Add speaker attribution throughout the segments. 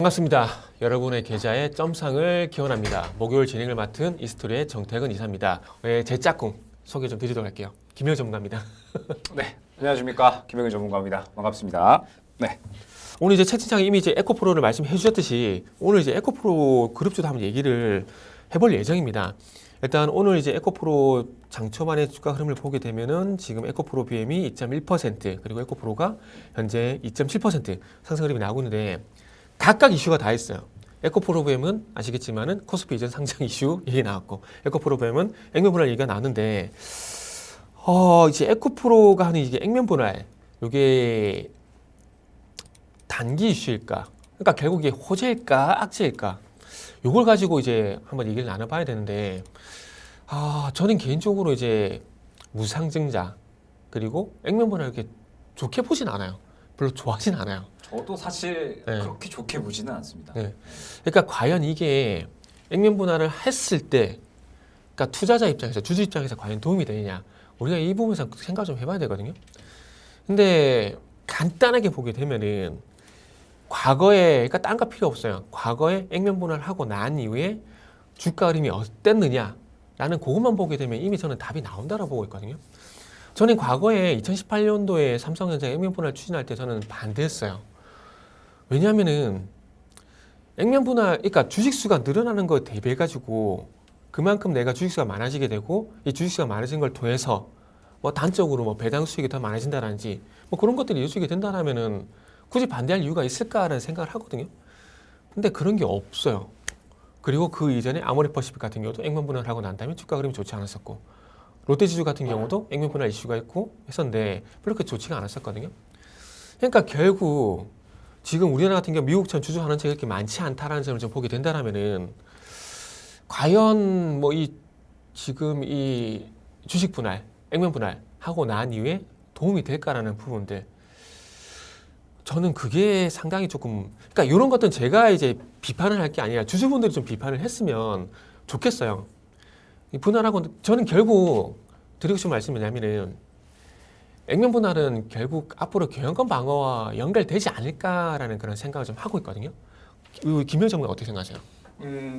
Speaker 1: 반갑습니다. 여러분의 계좌에 점상을 기원합니다. 목요일 진행을 맡은 이스토리의 정태근 이사입니다. 제 짝꿍 소개 좀 드리도록 할게요. 김영 전문가입니다.
Speaker 2: 네, 안녕하십니까. 김영일 전문가입니다. 반갑습니다. 네.
Speaker 1: 오늘 이제 채팅창에 이미 이제 에코프로를 말씀해 주셨듯이 오늘 이제 에코프로 그룹주도 한번 얘기를 해볼 예정입니다. 일단 오늘 이제 에코프로 장초반의 주가 흐름을 보게 되면은 지금 에코프로 BM이 2.1% 그리고 에코프로가 현재 2.7% 상승 흐름이 나오고 있는데 각각 이슈가 다 있어요. 에코프로그램은 아시겠지만은 코스피 이전 상장 이슈 얘기 나왔고, 에코프로그램은 액면 분할 얘기가 나왔는데, 이제 에코프로가 하는 이게 액면 분할, 이게 단기 이슈일까? 그러니까 결국 이게 호재일까, 악재일까? 요걸 가지고 이제 한번 얘기를 나눠봐야 되는데, 저는 개인적으로 이제 무상증자 그리고 액면 분할 이렇게 좋게 보진 않아요. 별로 좋아하진 않아요.
Speaker 2: 저도 사실
Speaker 1: 네.
Speaker 2: 그렇게 좋게 보지는 않습니다.
Speaker 1: 네. 그러니까 과연 이게 액면 분할을 했을 때, 그러니까 투자자 입장에서, 주주 입장에서 과연 도움이 되느냐, 우리가 이 부분에서 생각 좀 해봐야 되거든요. 근데 간단하게 보게 되면은 과거에, 그러니까 딴 거 필요 없어요. 과거에 액면 분할을 하고 난 이후에 주가 흐름이 어땠느냐라는 그것만 보게 되면 이미 저는 답이 나온다라고 보고 있거든요. 저는 과거에 2018년도에 삼성전자 액면 분할 추진할 때 저는 반대했어요. 왜냐하면은 액면 분할, 그러니까 주식수가 늘어나는 거에 대비해가지고 그만큼 내가 주식수가 많아지게 되고 이 주식수가 많아진 걸 통해서 뭐 단적으로 뭐 배당 수익이 더 많아진다든지 뭐 그런 것들이 이루어지게 된다라면은 굳이 반대할 이유가 있을까라는 생각을 하거든요. 근데 그런 게 없어요. 그리고 그 이전에 아모레퍼시픽 같은 경우도 액면 분할을 하고 난 다음에 주가 흐름이 좋지 않았었고, 롯데지주 같은 경우도 액면 분할 이슈가 있고 했었는데 별로 그렇게 좋지가 않았었거든요. 그러니까 결국 지금 우리나라 같은 경우 미국처럼 주주 환원체가 그렇게 많지 않다라는 점을 좀 보게 된다라면은 과연 뭐 지금 이 주식 분할, 액면 분할 하고 난 이후에 도움이 될까라는 부분들, 저는 그게 상당히 조금, 그러니까 이런 것들은 제가 이제 비판을 할 게 아니라 주주분들이 좀 비판을 했으면 좋겠어요. 이 분할하고 저는 결국 드리고 싶은 말씀이 뭐냐면은 액면 분할은 결국 앞으로 경영권 방어와 연결되지 않을까라는 그런 생각을 좀 하고 있거든요. 김현 전문가 어떻게 생각하세요?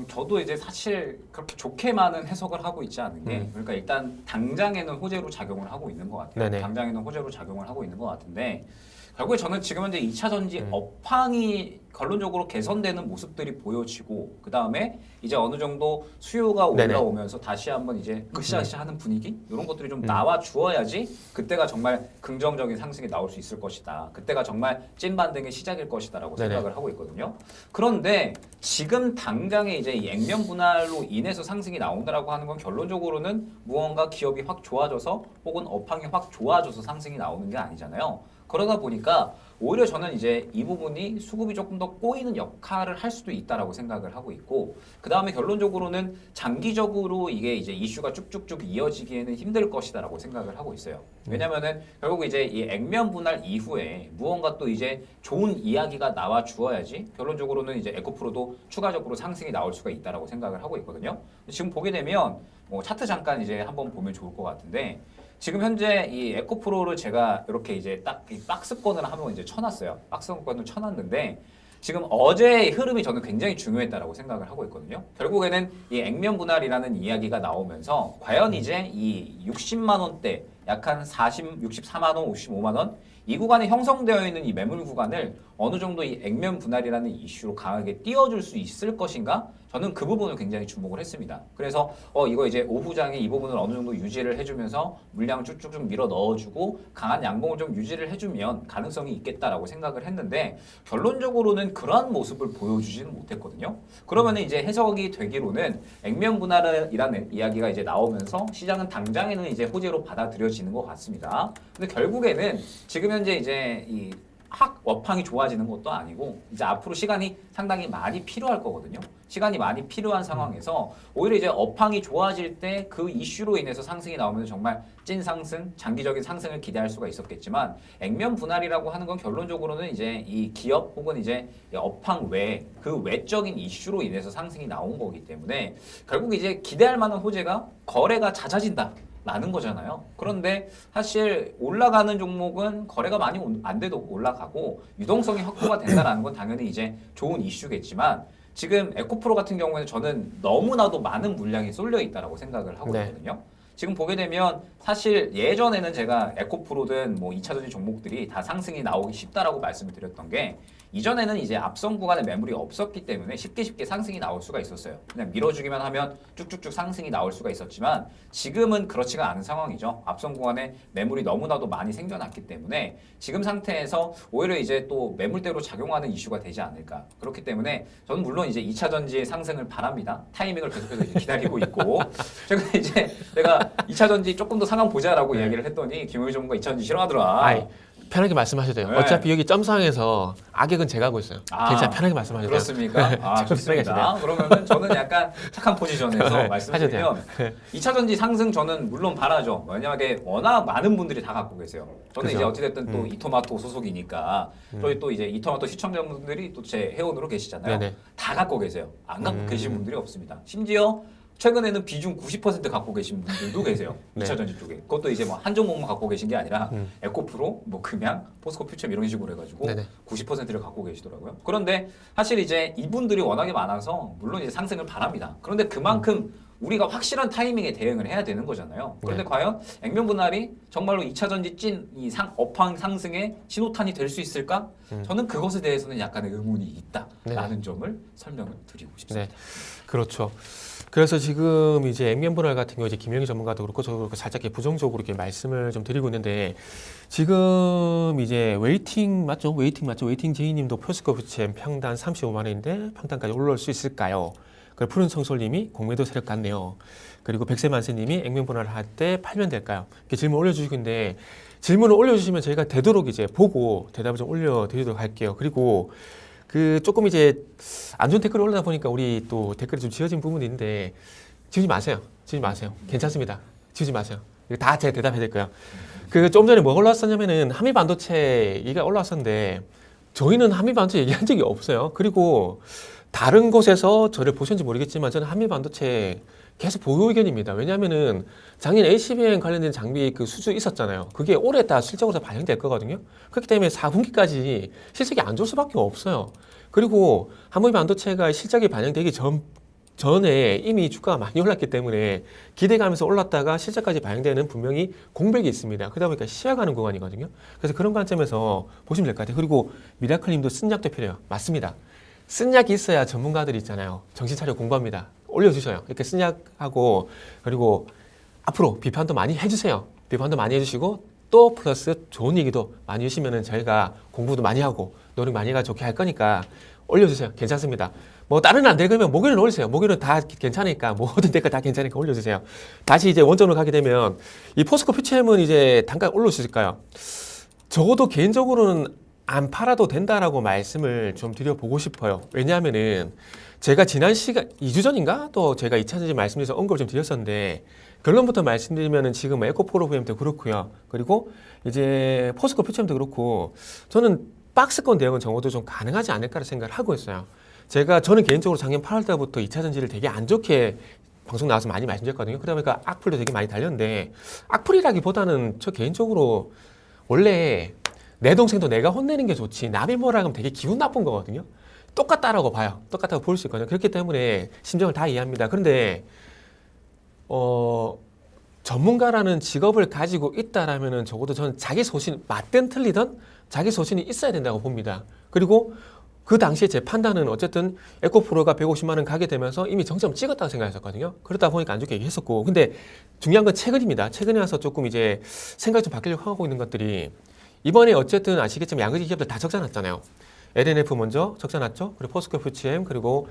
Speaker 2: 저도 이제 사실 그렇게 좋게만은 해석을 하고 있지 않은 게, 그러니까 일단 당장에는 호재로 작용을 하고 있는 것 같아요.
Speaker 1: 네네.
Speaker 2: 당장에는 호재로 작용을 하고 있는 것 같은데, 결국에 저는 지금 현재 2차 전지 업황이 결론적으로 개선되는 모습들이 보여지고, 그 다음에 이제 어느 정도 수요가
Speaker 1: 네네.
Speaker 2: 올라오면서 다시 한번 이제 으쌰으쌰하는 분위기, 이런 것들이 좀 나와 주어야지 그때가 정말 긍정적인 상승이 나올 수 있을 것이다. 그때가 정말 찐 반등의 시작일 것이다라고
Speaker 1: 네네.
Speaker 2: 생각을 하고 있거든요. 그런데 지금 당장에 이제 이 액면 분할로 인해서 상승이 나온다라고 하는 건 결론적으로는 무언가 기업이 확 좋아져서 혹은 업황이 확 좋아져서 상승이 나오는 게 아니잖아요. 그러다 보니까 오히려 저는 이제 이 부분이 수급이 조금 더 꼬이는 역할을 할 수도 있다라고 생각을 하고 있고, 그 다음에 결론적으로는 장기적으로 이게 이제 이슈가 쭉쭉쭉 이어지기에는 힘들 것이다라고 생각을 하고 있어요. 왜냐면은 결국 이제 이 액면 분할 이후에 무언가 또 이제 좋은 이야기가 나와 주어야지 결론적으로는 이제 에코프로도 추가적으로 상승이 나올 수가 있다라고 생각을 하고 있거든요. 지금 보게 되면 뭐 차트 잠깐 이제 한번 보면 좋을 것 같은데, 지금 현재 이 에코프로를 제가 이렇게 이제 딱 이 박스권을 한번 이제 쳐놨어요. 박스권을 쳐놨는데 지금 어제의 흐름이 저는 굉장히 중요했다라고 생각을 하고 있거든요. 결국에는 이 액면 분할이라는 이야기가 나오면서 과연 이제 이 60만 원대 약 한 64만 원, 55만 원 이 구간에 형성되어 있는 이 매물 구간을 어느 정도 이 액면 분할이라는 이슈로 강하게 띄워줄 수 있을 것인가? 저는 그 부분을 굉장히 주목을 했습니다. 그래서 이거 이제 오후장에 이 부분을 어느 정도 유지를 해주면서 물량을 쭉쭉쭉 밀어 넣어주고 강한 양봉을 좀 유지를 해주면 가능성이 있겠다라고 생각을 했는데, 결론적으로는 그러한 모습을 보여주지는 못했거든요. 그러면 이제 해석이 되기로는 액면 분할이라는 이야기가 이제 나오면서 시장은 당장에는 이제 호재로 받아들여지는 것 같습니다. 근데 결국에는 지금 현재 이제 이 업황이 좋아지는 것도 아니고 이제 앞으로 시간이 상당히 많이 필요할 거거든요. 시간이 많이 필요한 상황에서 오히려 이제 업황이 좋아질 때 그 이슈로 인해서 상승이 나오면 정말 찐 상승, 장기적인 상승을 기대할 수가 있었겠지만, 액면 분할이라고 하는 건 결론적으로는 이제 이 기업 혹은 이제 업황 외 그 외적인 이슈로 인해서 상승이 나온 거기 때문에 결국 이제 기대할 만한 호재가 거래가 잦아진다. 라는 거잖아요. 그런데 사실 올라가는 종목은 거래가 많이 안 돼도 올라가고 유동성이 확보가 된다라는 건 당연히 이제 좋은 이슈겠지만 지금 에코프로 같은 경우에는 저는 너무나도 많은 물량이 쏠려 있다라고 생각을 하고
Speaker 1: 네.
Speaker 2: 있거든요. 지금 보게 되면 사실 예전에는 제가 에코프로든 뭐 2차전지 종목들이 다 상승이 나오기 쉽다라고 말씀을 드렸던 게 이전에는 이제 앞선 구간에 매물이 없었기 때문에 쉽게 상승이 나올 수가 있었어요. 그냥 밀어주기만 하면 쭉쭉쭉 상승이 나올 수가 있었지만 지금은 그렇지가 않은 상황이죠. 앞선 구간에 매물이 너무나도 많이 생겨났기 때문에 지금 상태에서 오히려 이제 또 매물대로 작용하는 이슈가 되지 않을까. 그렇기 때문에 저는 물론 이제 2차 전지의 상승을 바랍니다. 타이밍을 계속해서 이제 기다리고 있고 최근에 이제 내가 2차 전지 조금 더 상황 보자라고 이야기를 했더니 김용희 전문가 2차 전지 싫어하더라.
Speaker 1: 아이, 편하게 말씀하셔도 돼요.
Speaker 2: 네.
Speaker 1: 어차피 여기 점상에서 악역은 제가 하고 있어요.
Speaker 2: 아,
Speaker 1: 괜찮아, 편하게 말씀하셔도 돼요.
Speaker 2: 그렇습니까? 아, 좋습니다. 그러면은 저는 약간 착한 포지션에서
Speaker 1: 네,
Speaker 2: 말씀드리면 2차 전지 상승 저는 물론 바라죠. 왜냐하면 워낙 많은 분들이 다 갖고 계세요. 저는
Speaker 1: 그죠.
Speaker 2: 이제 어찌됐든 또 이토마토 소속이니까 저희 또 이제 이토마토 시청자분들이 또 제 회원으로 계시잖아요.
Speaker 1: 네네.
Speaker 2: 다 갖고 계세요. 안 갖고 계신 분들이 없습니다. 심지어 최근에는 비중 90% 갖고 계신 분들도 계세요.
Speaker 1: 네.
Speaker 2: 2차 전지 쪽에. 그것도 이제 뭐 한 종목만 갖고 계신 게 아니라 에코프로, 뭐 금양, 포스코 퓨처 이런 식으로 해가지고
Speaker 1: 네네.
Speaker 2: 90%를 갖고 계시더라고요. 그런데 사실 이제 이분들이 워낙에 많아서 물론 이제 상승을 바랍니다. 그런데 그만큼 우리가 확실한 타이밍에 대응을 해야 되는 거잖아요. 그런데
Speaker 1: 네.
Speaker 2: 과연 액면 분할이 정말로 2차 전지 찐 이 업황 상승의 신호탄이 될 수 있을까? 저는 그것에 대해서는 약간의 의문이 있다라는 점을 설명을 드리고 싶습니다.
Speaker 1: 네, 그렇죠. 그래서 지금 이제 액면 분할 같은 경우 이제 김영희 전문가도 그렇고 저도 그렇고 살짝 이렇게 부정적으로 이렇게 말씀을 좀 드리고 있는데 지금 이제 웨이팅 맞죠? 웨이팅 제이님도 표스코 부채 평단 35만 원인데 평단까지 올라올 수 있을까요? 그리고 푸른 청솔님이 공매도 세력 같네요. 그리고 백세만세님이 액면 분할을 할 때 팔면 될까요? 이렇게 질문 올려주시고 있는데 질문을 올려주시면 저희가 되도록 이제 보고 대답을 좀 올려드리도록 할게요. 그리고 그 조금 이제 안 좋은 댓글이 올라다 보니까 우리 또 댓글이 좀 지어진 부분이 있는데 지우지 마세요. 괜찮습니다. 지우지 마세요. 이거 다 제가 대답해야 될 거예요. 그 좀 전에 뭐가 올라왔었냐면은 한미반도체 얘기가 올라왔었는데 저희는 한미반도체 얘기한 적이 없어요. 그리고 다른 곳에서 저를 보셨는지 모르겠지만 저는 한미반도체 계속 보유 의견입니다. 왜냐하면은 작년 ACBM 관련된 장비 그 수주 있었잖아요. 그게 올해 다 실적으로 반영될 거거든요. 그렇기 때문에 4분기까지 실적이 안 좋을 수밖에 없어요. 그리고 한미반도체가 실적이 반영되기 전에 이미 주가가 많이 올랐기 때문에 기대감에서 올랐다가 실적까지 반영되는 분명히 공백이 있습니다. 그러다 보니까 시야가는 구간이거든요. 그래서 그런 관점에서 보시면 될 것 같아요. 그리고 미라클님도 쓴 약도 필요해요. 맞습니다. 쓴 약이 있어야 전문가들이 있잖아요. 정신 차려 공부합니다. 올려주셔요. 이렇게 쓴 약하고 그리고 앞으로 비판도 많이 해주세요. 비판도 많이 해주시고 또 플러스 좋은 얘기도 많이 해주시면은 저희가 공부도 많이 하고 노력 많이 해가 좋게 할 거니까 올려주세요. 괜찮습니다. 뭐 다른 안 되면 목요일은 올리세요. 목요일은 다 괜찮으니까 모든 댓글 다 괜찮으니까 올려주세요. 다시 이제 원점으로 가게 되면 이 포스코 퓨처엠은 이제 단가 올릴 수 있을까요? 적어도 개인적으로는 안 팔아도 된다라고 말씀을 좀 드려보고 싶어요. 왜냐하면은 제가 지난 시간 2주 전인가 또 제가 2차 전지 말씀드려서 언급을 좀 드렸었는데 결론부터 말씀드리면은 지금 에코프로그램도 그렇고요. 그리고 이제 포스코 퓨처엠도 그렇고 저는 박스권 대응은 적어도 좀 가능하지 않을까라 생각을 하고 있어요. 저는 개인적으로 작년 8월 달부터 2차 전지를 되게 안 좋게 방송 나와서 많이 말씀드렸거든요. 그러다 보니까 악플도 되게 많이 달렸는데 악플이라기보다는 저 개인적으로 원래 내 동생도 내가 혼내는 게 좋지 남이 뭐라 하면 되게 기분 나쁜 거거든요. 똑같다라고 봐요. 똑같다고 볼 수 있거든요. 그렇기 때문에 심정을 다 이해합니다. 그런데 전문가라는 직업을 가지고 있다라면은 적어도 저는 자기 소신 맞든 틀리든 자기 소신이 있어야 된다고 봅니다. 그리고 그 당시에 제 판단은 어쨌든 에코프로가 150만 원 가게 되면서 이미 정점 찍었다고 생각했었거든요. 그러다 보니까 안 좋게 얘기했었고 근데 중요한 건 최근입니다. 최근에 와서 조금 이제 생각이 좀 바뀌려고 하고 있는 것들이 이번에 어쨌든 아시겠지만 양극재 기업들 다 적자 났잖아요. LNF 먼저 적자 났죠. 그리고 포스코 퓨처엠 그리고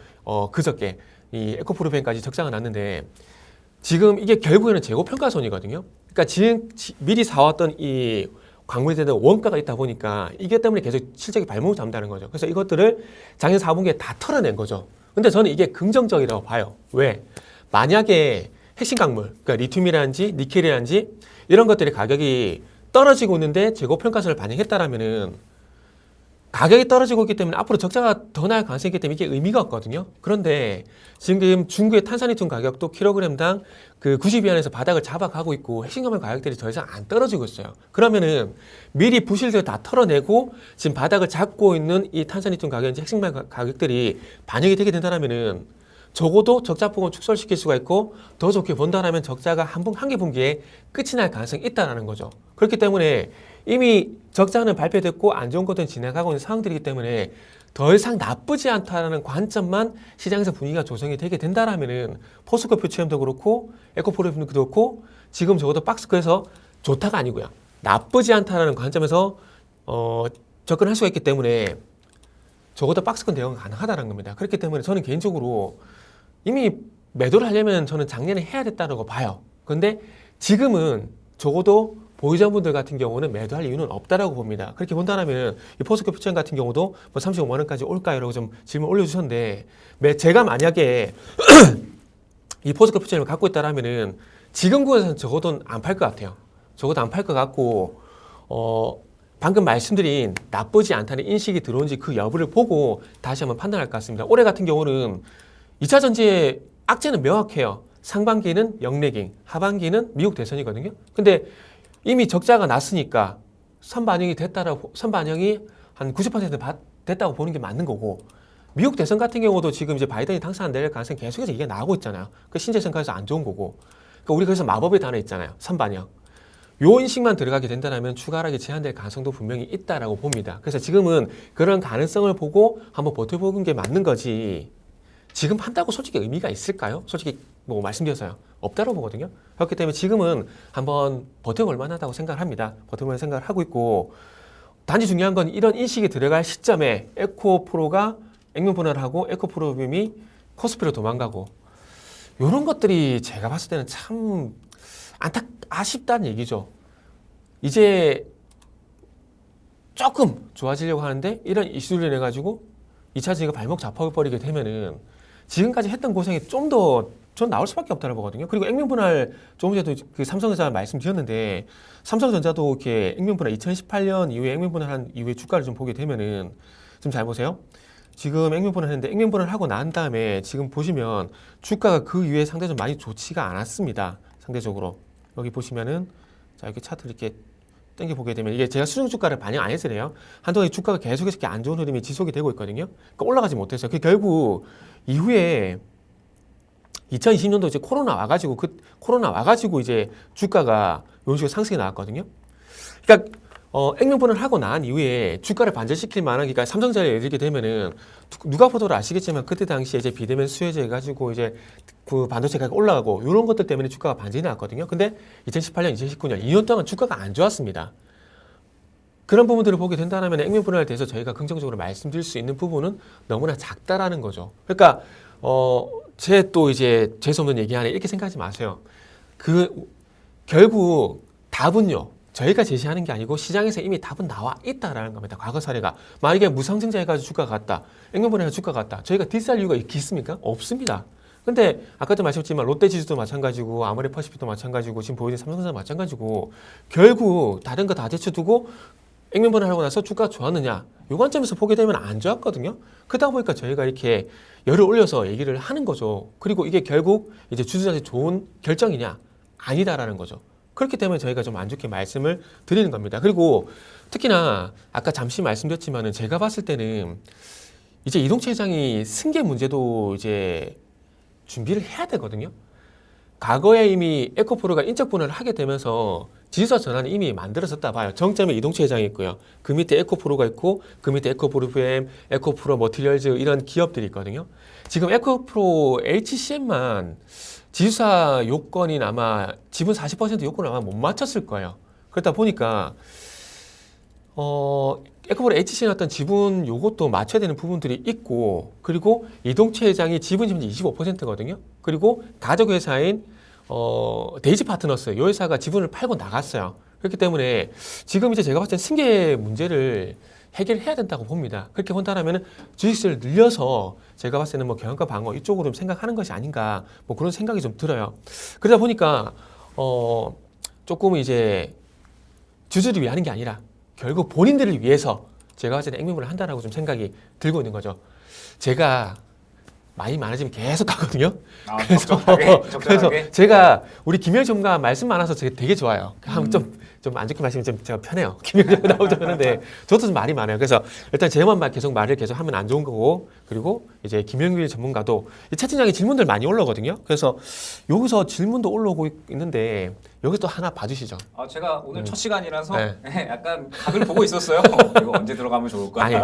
Speaker 1: 그저께 이 에코프로벤까지 적자가 났는데 지금 이게 결국에는 재고평가손이거든요. 그러니까 지금 미리 사왔던 이 광물에 대한 원가가 있다 보니까 이게 때문에 계속 실적이 발목을 잡는다는 거죠. 그래서 이것들을 작년 4분기에 다 털어낸 거죠. 근데 저는 이게 긍정적이라고 봐요. 왜? 만약에 핵심 광물, 그러니까 리튬이라든지 니켈이라든지 이런 것들의 가격이 떨어지고 있는데 재고평가손을 반영했다라면은 가격이 떨어지고 있기 때문에 앞으로 적자가 더 날 가능성이 있기 때문에 이게 의미가 없거든요. 그런데 지금 중국의 탄산리튬 가격도 킬로그램당 그 90위안에서 바닥을 잡아가고 있고 핵심가물 가격들이 더 이상 안 떨어지고 있어요. 그러면은 미리 부실들 다 털어내고 지금 바닥을 잡고 있는 이 탄산리튬 가격인지 핵심가물 가격들이 반영이 되게 된다면은 적어도 적자폭은 축소시킬 수가 있고 더 좋게 본다라면 적자가 한 개 분기에 끝이 날 가능성이 있다라는 거죠. 그렇기 때문에 이미 적자는 발표됐고 안 좋은 것들은 진행하고 있는 상황들이기 때문에 더 이상 나쁘지 않다라는 관점만 시장에서 분위기가 조성이 되게 된다라면은 포스코 퓨처엠도 그렇고 에코프로도 그렇고 지금 적어도 박스코에서 좋다가 아니고요. 나쁘지 않다라는 관점에서 접근할 수가 있기 때문에 적어도 박스권 대응 가능하다는 겁니다. 그렇기 때문에 저는 개인적으로 이미 매도를 하려면 저는 작년에 해야 됐다고 봐요. 그런데 지금은 적어도 보유자분들 같은 경우는 매도할 이유는 없다라고 봅니다. 그렇게 본다면 이 포스코 퓨처엠 같은 경우도 뭐 35만 원까지 올까요? 라고 좀 질문 올려주셨는데 제가 만약에 이 포스코 퓨처엠을 갖고 있다라면은 지금 구에서는 적어도 안 팔 것 같아요. 적어도 안 팔 것 같고 방금 말씀드린 나쁘지 않다는 인식이 들어온지 그 여부를 보고 다시 한번 판단할 것 같습니다. 올해 같은 경우는 2차 전지의 악재는 명확해요. 상반기는 영내깅, 하반기는 미국 대선이거든요. 근데 이미 적자가 났으니까 선반영이 한 90% 됐다고 보는 게 맞는 거고, 미국 대선 같은 경우도 지금 이제 바이든이 당선될 가능성이 계속해서 이게 나오고 있잖아요. 그 신재 성과에서 안 좋은 거고. 그러니까 우리 그래서 마법의 단어 있잖아요. 선반영. 요 인식만 들어가게 된다면 추가 하락이 제한될 가능성도 분명히 있다라고 봅니다. 그래서 지금은 그런 가능성을 보고 한번 버텨보는 게 맞는 거지. 지금 판다고 솔직히 의미가 있을까요? 솔직히 뭐 말씀드려서요. 없다고 보거든요. 그렇기 때문에 지금은 한번 버텨볼 만하다고 생각을 합니다. 버텨볼 생각을 하고 있고, 단지 중요한 건 이런 인식이 들어갈 시점에 에코프로가 액면 분할을 하고 에코프로빔이 코스피로 도망가고, 이런 것들이 제가 봤을 때는 참 아쉽다는 얘기죠. 이제 조금 좋아지려고 하는데 이런 이슈를 인해 가지고 2차 전지가 발목 잡아버리게 되면은 지금까지 했던 고생이 좀 더 전 나올 수밖에 없다고 보거든요. 그리고 액면 분할 조금 전에도 그 삼성전자 말씀드렸는데, 삼성전자도 이렇게 액면 분할 2018년 이후에 액면 분할한 이후에 주가를 좀 보게 되면은, 좀 잘 보세요. 지금 액면 분할 했는데 액면 분할 하고 난 다음에 지금 보시면 주가가 그 이후에 상대적으로 많이 좋지가 않았습니다. 상대적으로 여기 보시면은 자 이렇게 차트를 이렇게 당겨 보게 되면 이게 제가 수중 주가를 반영 안 해서 그래요. 한동안 이 주가가 계속해서 이렇게 안 좋은 흐름이 지속이 되고 있거든요. 그러니까 올라가지 못했어요. 그 결국 이후에 2020년도 이제 코로나 와가지고 이제 주가가 이런 식으로 상승이 나왔거든요. 그러니까 액면 분할을 하고 난 이후에 주가를 반전시킬 만한, 그러니까 삼성전자를 예를 들게 되면은 누가 보더라도 아시겠지만 그때 당시에 이제 비대면 수혜제 가지고 이제 그 반도체 가격 올라가고 이런 것들 때문에 주가가 반전이 나왔거든요. 근데 2018년, 2019년 2년 동안 주가가 안 좋았습니다. 그런 부분들을 보게 된다면 액면 분할에 대해서 저희가 긍정적으로 말씀드릴 수 있는 부분은 너무나 작다라는 거죠. 그러니까 제 또 이제 재수없는 얘기 안에 이렇게 생각하지 마세요. 결국 답은요, 저희가 제시하는 게 아니고 시장에서 이미 답은 나와 있다라는 겁니다. 과거 사례가. 만약에 무상증자 해가지고 주가가 갔다, 액면 분할해서 주가가 갔다, 저희가 뒷살 이유가 있습니까? 없습니다. 근데 아까도 말씀드렸지만 롯데지수도 마찬가지고 아모레퍼시픽도 마찬가지고 지금 보이는 삼성전자 마찬가지고, 결국 다른 거 다 제쳐두고 액면 분할하고 나서 주가가 좋았느냐, 요 관점에서 보게 되면 안 좋았거든요. 그러다 보니까 저희가 이렇게 열을 올려서 얘기를 하는 거죠. 그리고 이게 결국 이제 주주한테 좋은 결정이냐, 아니다라는 거죠. 그렇기 때문에 저희가 좀 안 좋게 말씀을 드리는 겁니다. 그리고 특히나 아까 잠시 말씀드렸지만은 제가 봤을 때는 이제 이동채 회장이 승계 문제도 이제 준비를 해야 되거든요. 과거에 이미 에코프로가 인적 분할을 하게 되면서 지주사 전환이 이미 만들어졌다 봐요. 정점에 이동채 회장이 있고요. 그 밑에 에코프로가 있고 그 밑에 에코프로빔, 에코프로 머티리얼즈 이런 기업들이 있거든요. 지금 에코프로 HCM만 지주사 요건이 아마 지분 40% 요건을 아마 못 맞췄을 거예요. 그러다 보니까 에코프로 HCM 어떤 지분 요것도 맞춰야 되는 부분들이 있고, 그리고 이동채 회장이 지분이 현재 25%거든요. 그리고 가족 회사인 데이지 파트너스 이 회사가 지분을 팔고 나갔어요. 그렇기 때문에 지금 이제 제가 봤을 때 승계 문제를 해결해야 된다고 봅니다. 그렇게 본다면 주식수를 늘려서 제가 봤을 때는 뭐 경영과 방어 이쪽으로 좀 생각하는 것이 아닌가, 뭐 그런 생각이 좀 들어요. 그러다 보니까 조금 이제 주주를 위하는 게 아니라 결국 본인들을 위해서 제가 봤을 때 액면분할 한다라고 좀 생각이 들고 있는 거죠. 제가 많이 많아지면 계속 가거든요.
Speaker 2: 아,
Speaker 1: 그래서
Speaker 2: 적절하게.
Speaker 1: 제가 우리 김영 전문가 말씀 많아서 되게 좋아요. 좀 안 좋게 말씀이 좀 제가 편해요. 김영 전문가 나오자 하는데 저도 좀 말이 많아요. 그래서 일단 제만 계속 말을 계속 하면 안 좋은 거고, 그리고 이제 김영길 전문가도 이 채팅창에 질문들 많이 올라오거든요. 그래서 여기서 질문도 올라오고 있는데 여기서 또 하나 봐주시죠.
Speaker 2: 아, 제가 오늘 첫 시간이라서
Speaker 1: 네.
Speaker 2: 약간 각을 보고 있었어요. 이거 언제 들어가면 좋을까?
Speaker 1: 아니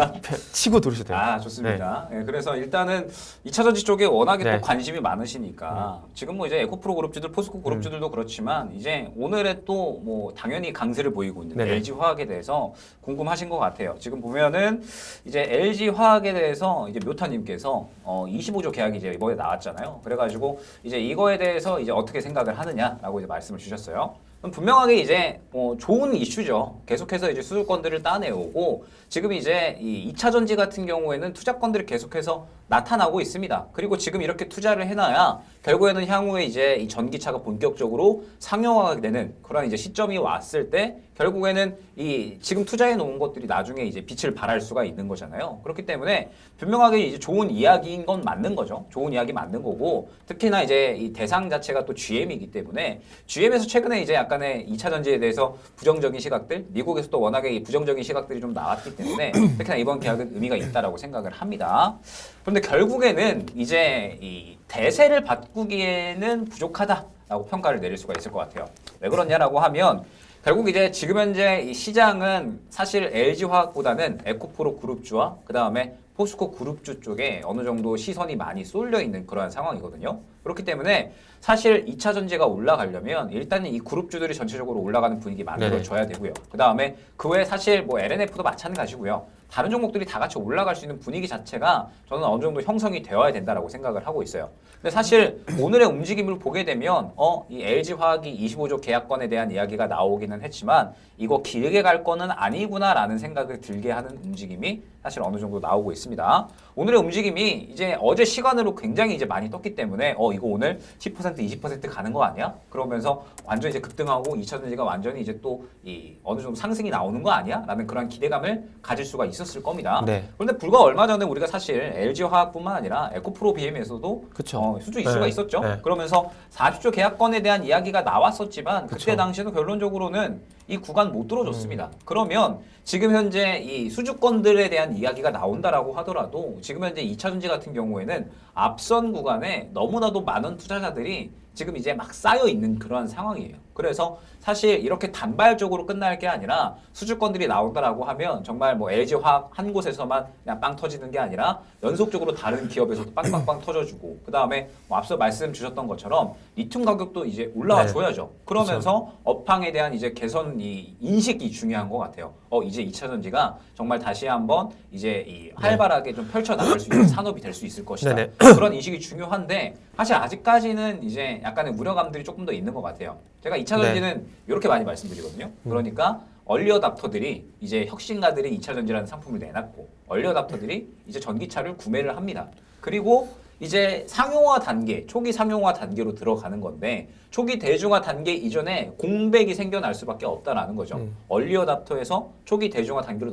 Speaker 1: 치고 들으셔도 돼요.
Speaker 2: 아, 좋습니다. 네, 그래서 일단은 2차 전지 쪽에 워낙에
Speaker 1: 네.
Speaker 2: 또 관심이 많으시니까 지금 뭐 이제 에코프로 그룹주들, 포스코 그룹주들도 그렇지만 이제 오늘에 또 뭐 당연히 강세를 보이고 있는
Speaker 1: 네네.
Speaker 2: LG 화학에 대해서 궁금하신 것 같아요. 지금 보면은 이제 LG 화학에 대해서 이제 묘타님께서 25조 계약이 이제 이번에 나왔잖아요. 그래가지고 이제 이거에 대해서 이제 어떻게 생각을 하느냐라고 이제 말씀을 주셨어요. 그럼 분명하게 이제 좋은 이슈죠. 계속해서 이제 수주권들을 따내오고 지금 이제 이 2차 전지 같은 경우에는 투자권들이 계속해서 나타나고 있습니다. 그리고 지금 이렇게 투자를 해놔야 결국에는 향후에 이제 이 전기차가 본격적으로 상용화가 되는 그런 이제 시점이 왔을 때 결국에는 이 지금 투자해 놓은 것들이 나중에 이제 빛을 발할 수가 있는 거잖아요. 그렇기 때문에 분명하게 이제 좋은 이야기인 건 맞는 거죠. 좋은 이야기 맞는 거고 특히나 이제 이 대상 자체가 또 GM이기 때문에 GM에서 최근에 이제 약간의 2차 전지에 대해서 부정적인 시각들, 미국에서 또 워낙에 이 부정적인 시각들이 좀 나왔기 때문에 특히나 이번 계약은 의미가 있다라고 생각을 합니다. 그런데 결국에는 이제 이 대세를 바꾸기에는 부족하다라고 평가를 내릴 수가 있을 것 같아요. 왜 그러냐라고 하면 결국 이제 지금 현재 이 시장은 사실 LG화학보다는 에코프로 그룹주와 그 다음에 포스코 그룹주 쪽에 어느 정도 시선이 많이 쏠려 있는 그러한 상황이거든요. 그렇기 때문에 사실 2차 전지가 올라가려면 일단은 이 그룹주들이 전체적으로 올라가는 분위기 만들어줘야 되고요. 그 다음에 그 외에 사실 뭐 LNF도 마찬가지고요. 다른 종목들이 다 같이 올라갈 수 있는 분위기 자체가 저는 어느 정도 형성이 되어야 된다라고 생각을 하고 있어요. 근데 사실 오늘의 움직임을 보게 되면 이 LG화학이 25조 계약건에 대한 이야기가 나오기는 했지만 이거 길게 갈 거는 아니구나라는 생각을 들게 하는 움직임이 사실 어느 정도 나오고 있습니다. 오늘의 움직임이 이제 어제 시간으로 굉장히 이제 많이 떴기 때문에 이거 오늘 10% 20% 가는 거 아니야? 그러면서 완전 이제 급등하고 2차 전지가 완전히 이제 또 이 어느 정도 상승이 나오는 거 아니야? 라는 그런 기대감을 가질 수가 있었을 겁니다.
Speaker 1: 네.
Speaker 2: 그런데 불과 얼마 전에 우리가 사실 LG화학뿐만 아니라 에코프로 BM에서도
Speaker 1: 그쵸.
Speaker 2: 수주 이슈가
Speaker 1: 네.
Speaker 2: 있었죠.
Speaker 1: 네.
Speaker 2: 그러면서 40조 계약건에 대한 이야기가 나왔었지만 그때
Speaker 1: 그쵸.
Speaker 2: 당시에도 결론적으로는 이 구간 못 들어줬습니다. 그러면 지금 현재 이 수주권들에 대한 이야기가 나온다라고 하더라도 지금 현재 2차 전지 같은 경우에는 앞선 구간에 너무나도 많은 투자자들이 지금 이제 막 쌓여 있는 그런 상황이에요. 그래서 사실 이렇게 단발적으로 끝날 게 아니라 수주권들이 나온다라고 하면 정말 뭐 LG화학 한 곳에서만 그냥 빵 터지는 게 아니라 연속적으로 다른 기업에서도 빵빵빵 터져주고 그 다음에 뭐 앞서 말씀 주셨던 것처럼 리튬 가격도 이제 올라와 줘야죠. 그러면서 업황에 대한 이제 개선 이 인식이 중요한 것 같아요. 이제 2차 전지가 정말 다시 한번 이제 이 활발하게 좀 펼쳐 나갈 수 있는 산업이 될 수 있을 것이다.
Speaker 1: 네네.
Speaker 2: 그런 인식이 중요한데 사실 아직까지는 이제 약간의 우려감들이 조금 더 있는 것 같아요. 제가 2차 전지는 이렇게 많이 말씀드리거든요. 그러니까 얼리어답터들이 이제 혁신가들이 2차 전지라는 상품을 내놨고 얼리어답터들이 이제 전기차를 구매를 합니다. 그리고 이제 상용화 단계, 초기 상용화 단계로 들어가는 건데 초기 대중화 단계 이전에 공백이 생겨날 수밖에 없다라는 거죠. 얼리어답터에서 초기 대중화 단계로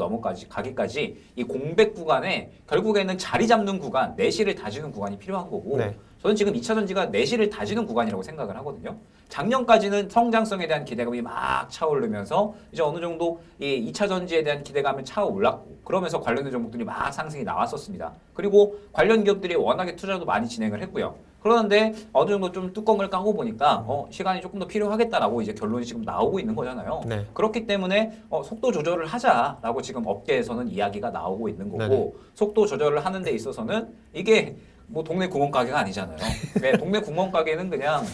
Speaker 2: 가기까지 이 공백 구간에 결국에는 자리 잡는 구간, 내실을 다지는 구간이 필요한 거고
Speaker 1: 네.
Speaker 2: 저는 지금 2차 전지가 내실을 다지는 구간이라고 생각을 하거든요. 작년까지는 성장성에 대한 기대감이 막 차오르면서 이제 어느 정도 이 2차 전지에 대한 기대감이 차올랐고 그러면서 관련된 종목들이 막 상승이 나왔었습니다. 그리고 관련 기업들이 워낙에 투자도 많이 진행을 했고요. 그러는데 어느 정도 좀 뚜껑을 까고 보니까 시간이 조금 더 필요하겠다라고 이제 결론이 지금 나오고 있는 거잖아요.
Speaker 1: 네.
Speaker 2: 그렇기 때문에 속도 조절을 하자라고 지금 업계에서는 이야기가 나오고 있는 거고
Speaker 1: 네네.
Speaker 2: 속도 조절을 하는 데 있어서는 이게 뭐 동네 구멍가게가 아니잖아요. 네, 동네 구멍가게는 그냥